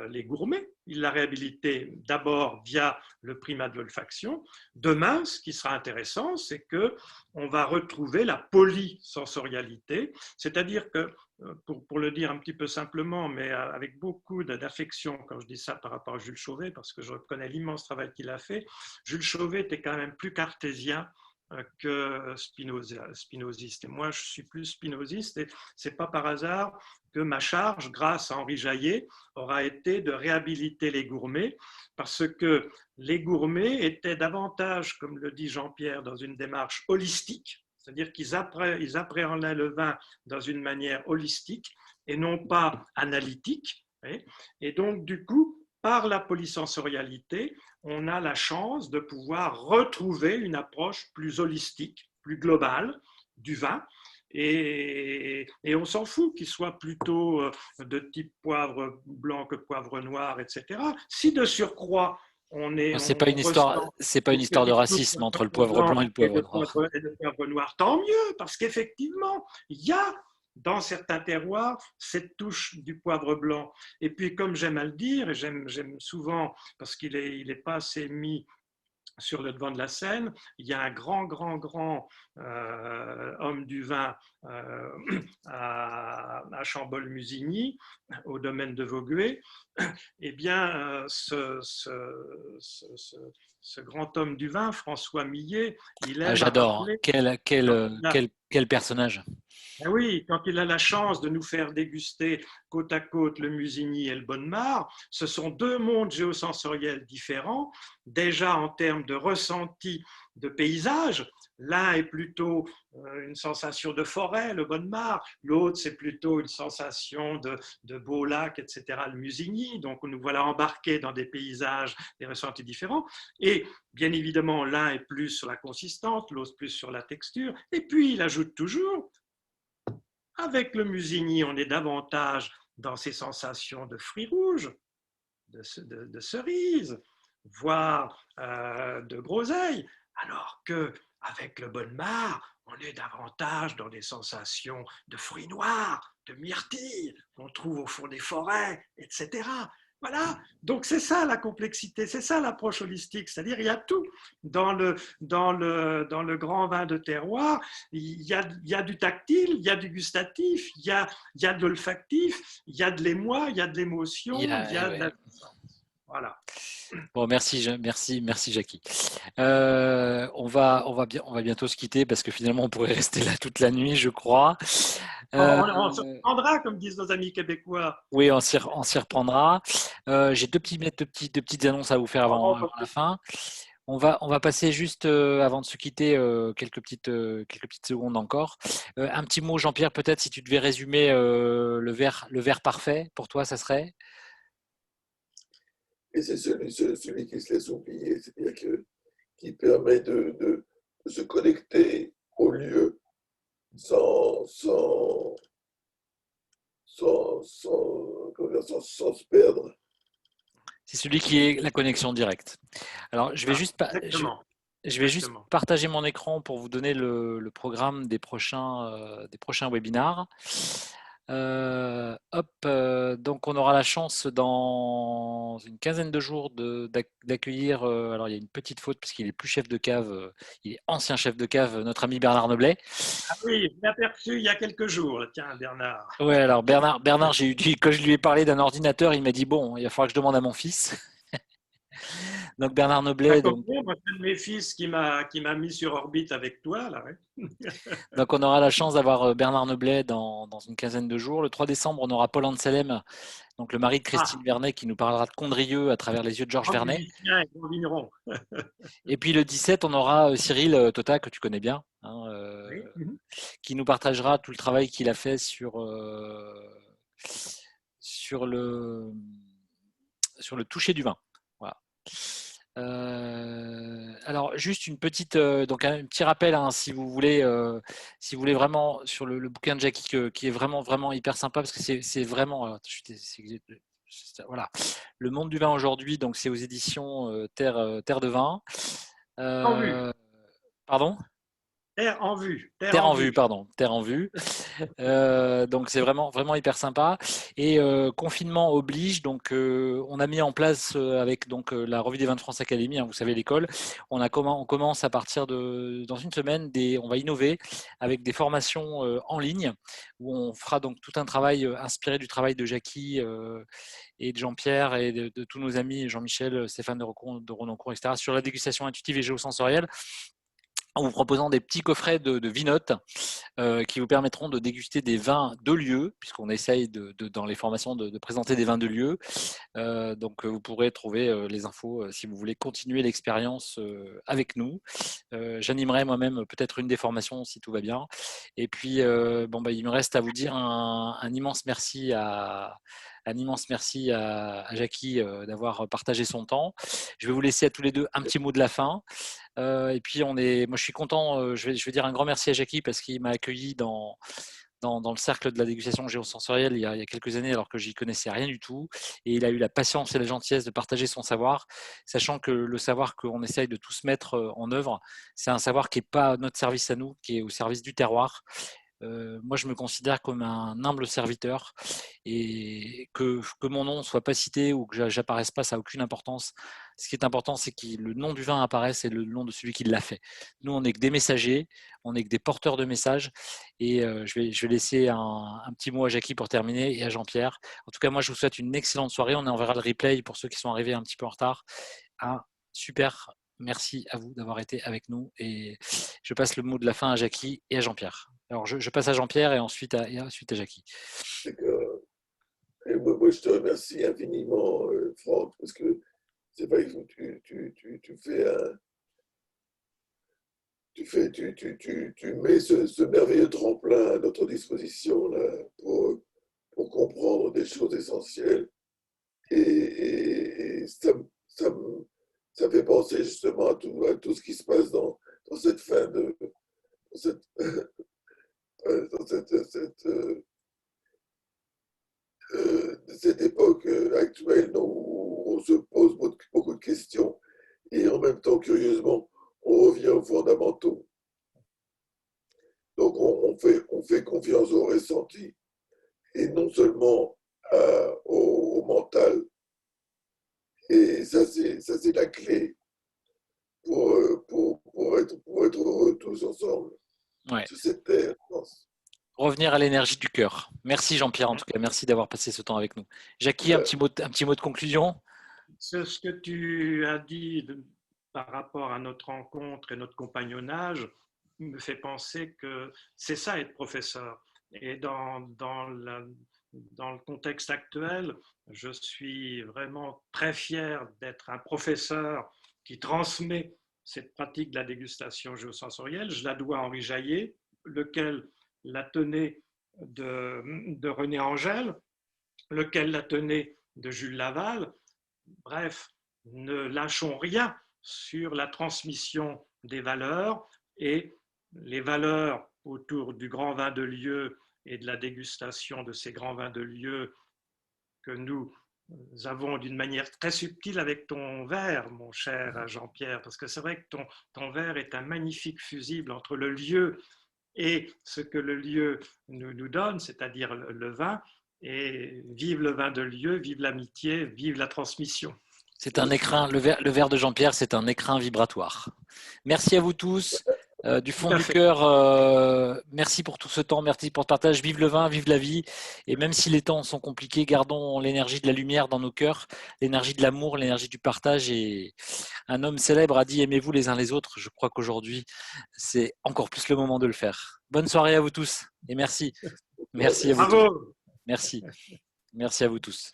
les gourmets. Il l'a réhabilité d'abord via le primat de l'olfaction. Demain, ce qui sera intéressant, c'est qu'on va retrouver la polysensorialité, c'est-à-dire que, pour le dire un petit peu simplement, mais avec beaucoup d'affection quand je dis ça par rapport à Jules Chauvet, parce que je reconnais l'immense travail qu'il a fait, Jules Chauvet était quand même plus cartésien que spinoziste. Et moi, je suis plus spinoziste, et ce n'est pas par hasard que ma charge, grâce à Henri Jaillet, aura été de réhabiliter les gourmets, parce que les gourmets étaient davantage, comme le dit Jean-Pierre, dans une démarche holistique, c'est-à-dire qu'ils appréhendaient le vin dans une manière holistique et non pas analytique. Et donc, du coup, par la polysensorialité, on a la chance de pouvoir retrouver une approche plus holistique, plus globale du vin. Et on s'en fout qu'il soit plutôt de type poivre blanc que poivre noir, etc. Si de surcroît,
c'est pas une histoire de racisme entre le poivre blanc et le poivre noir.
Et le poivre noir, tant mieux, parce qu'effectivement, il y a dans certains terroirs cette touche du poivre blanc. Et puis, comme j'aime à le dire, et j'aime souvent, parce qu'il n'est pas assez mis sur le devant de la scène, il y a un grand homme du vin à Chambol-Musigny, au domaine de Vaugué. Eh bien, ce grand homme du vin, François Millet, il
Ah,
aime à
j'adore.
rappeler
Quel personnage.
ah oui, quand il a la chance de nous faire déguster côte à côte le Musigny et le Bonnemar, ce sont deux mondes géosensoriels différents, déjà en termes de ressenti de paysage. L'un est plutôt une sensation de forêt, le Bonnemar, l'autre c'est plutôt une sensation de beaux lacs, etc., le Musigny. Donc nous voilà embarqués dans des paysages, des ressentis différents. Et bien évidemment, l'un est plus sur la consistance, l'autre plus sur la texture. Et puis il ajoute toujours, avec le Musigny, on est davantage dans ces sensations de fruits rouges, de cerises, voire de groseilles, alors qu'avec le Bonnemar, on est davantage dans des sensations de fruits noirs, de myrtilles qu'on trouve au fond des forêts, etc. Voilà, donc c'est ça la complexité, c'est ça l'approche holistique, c'est-à-dire il y a tout dans le grand vin de terroir, il y a du tactile, il y a du gustatif, il y a de l'olfactif, il y a de l'émoi, il y a de l'émotion, il y a de
Ouais.
la puissance. Voilà.
Bon, merci Jackie. On va bientôt se quitter parce que finalement on pourrait rester là toute la nuit, je crois.
On se reprendra, comme disent nos amis québécois.
Oui, on s'y reprendra. J'ai deux petites annonces à vous faire avant la fin. On va passer juste avant de se quitter quelques petites secondes encore. Un petit mot, Jean-Pierre, peut-être si tu devais résumer le verre parfait pour toi, ça serait?
Et c'est celui qui se laisse oublier, c'est-à-dire qui permet de se connecter au lieu sans, sans, sans se perdre.
C'est celui qui est la connexion directe. Alors, je vais juste partager mon écran pour vous donner le programme des prochains webinars. Donc on aura la chance dans une quinzaine de jours d'accueillir, alors il y a une petite faute puisqu'il est plus chef de cave, il est ancien chef de cave, notre ami Bernard Noblet.
Ah oui, je l'ai aperçu il y a quelques jours, tiens Bernard.
Ouais, alors Bernard, quand je lui ai parlé d'un ordinateur, il m'a dit bon, il va falloir que je demande à mon fils. Donc Bernard Noblet.
Moi, c'est un de mes fils qui m'a mis sur orbite avec toi. Là, ouais.
Donc on aura la chance d'avoir Bernard Noblet dans une quinzaine de jours. Le 3 décembre, on aura Paul Anselm, donc le mari de Christine Vernet, qui nous parlera de Condrieu à travers les yeux de Georges Vernet. Et puis le 17, on aura Cyril Tota, que tu connais bien, qui nous partagera tout le travail qu'il a fait sur le toucher du vin. Voilà. Alors juste une petite, donc un petit rappel, hein, si vous voulez vraiment sur le bouquin de Jackie qui est vraiment hyper sympa parce que c'est vraiment, voilà, le monde du vin aujourd'hui, donc c'est aux éditions Terre de Vin. Pardon?
Terre en vue.
Terre en vue, pardon. Terre en vue. Donc c'est vraiment hyper sympa. Et confinement oblige, donc on a mis en place avec donc la Revue des Vins de France Académie, hein, vous savez l'école, on commence à partir dans une semaine, on va innover avec des formations en ligne où on fera donc tout un travail inspiré du travail de Jackie et de Jean-Pierre et de tous nos amis Jean-Michel, Stéphane de Renoncourt, etc. sur la dégustation intuitive et géosensorielle, en vous proposant des petits coffrets de vinotes qui vous permettront de déguster des vins de lieu, puisqu'on essaye dans les formations de présenter des vins de lieu. Donc vous pourrez trouver les infos si vous voulez continuer l'expérience avec nous. J'animerai moi-même peut-être une des formations si tout va bien. Et puis il me reste à vous dire un immense merci à Jackie d'avoir partagé son temps. Je vais vous laisser à tous les deux un petit mot de la fin. Et puis moi je suis content, je vais dire un grand merci à Jackie parce qu'il m'a accueilli dans le cercle de la dégustation géosensorielle il y a quelques années alors que j'y connaissais rien du tout, et il a eu la patience et la gentillesse de partager son savoir, sachant que le savoir qu'on essaye de tous mettre en œuvre, c'est un savoir qui n'est pas à notre service à nous, qui est au service du terroir. moi, je me considère comme un humble serviteur et que mon nom ne soit pas cité ou que j'apparaisse pas, ça n'a aucune importance. Ce qui est important, c'est que le nom du vin apparaisse et le nom de celui qui l'a fait. Nous, on n'est que des messagers, on n'est que des porteurs de messages. Et je vais laisser un petit mot à Jackie pour terminer et à Jean-Pierre. En tout cas, moi, je vous souhaite une excellente soirée. On enverra le replay pour ceux qui sont arrivés un petit peu en retard. Un super merci à vous d'avoir été avec nous. Et je passe le mot de la fin à Jackie et à Jean-Pierre. Alors, je passe à Jean-Pierre et ensuite à Jackie.
D'accord. Et moi, je te remercie infiniment, Franck, parce que c'est vrai que tu mets ce merveilleux tremplin à notre disposition là, pour comprendre des choses essentielles. Et ça fait penser justement à tout ce qui se passe dans cette fin de, dans cette, dans cette époque actuelle où on se pose beaucoup de questions et en même temps, curieusement, on revient aux fondamentaux. Donc, on fait confiance au ressenti et non seulement au mental. Et ça, c'est la clé pour être heureux tous ensemble
Ouais.
sur cette terre, je pense.
Revenir à l'énergie du cœur. Merci Jean-Pierre, en tout cas, merci d'avoir passé ce temps avec nous. Jackie, un petit mot de conclusion.
Ce que tu as dit par rapport à notre rencontre et notre compagnonnage me fait penser que c'est ça être professeur. Et dans le contexte actuel, je suis vraiment très fier d'être un professeur qui transmet cette pratique de la dégustation géosensorielle. Je la dois à Henri Jaillet, lequel la tenait de René Angel, lequel la tenait de Jules Laval. Bref, ne lâchons rien sur la transmission des valeurs et les valeurs autour du grand vin de lieu et de la dégustation de ces grands vins de lieu que nous avons d'une manière très subtile avec ton verre, mon cher Jean-Pierre, parce que c'est vrai que ton verre est un magnifique fusible entre le lieu et ce que le lieu nous donne, c'est-à-dire le vin, et vive le vin de lieu, vive l'amitié, vive la transmission.
C'est un écrin, le verre de Jean-Pierre, c'est un écrin vibratoire. Merci à vous tous. Du fond du cœur, merci pour tout ce temps, merci pour le partage. Vive le vin, vive la vie. Et même si les temps sont compliqués, gardons l'énergie de la lumière dans nos cœurs, l'énergie de l'amour, l'énergie du partage. Et un homme célèbre a dit aimez-vous les uns les autres. Je crois qu'aujourd'hui, c'est encore plus le moment de le faire. Bonne soirée à vous tous et merci. Merci à vous tous. Merci. Merci à vous tous.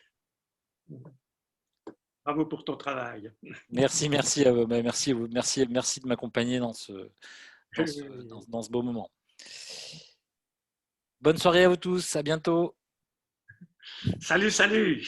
Bravo pour ton travail.
Merci de m'accompagner dans ce beau moment. Bonne soirée à vous tous, à bientôt.
Salut.
Salut.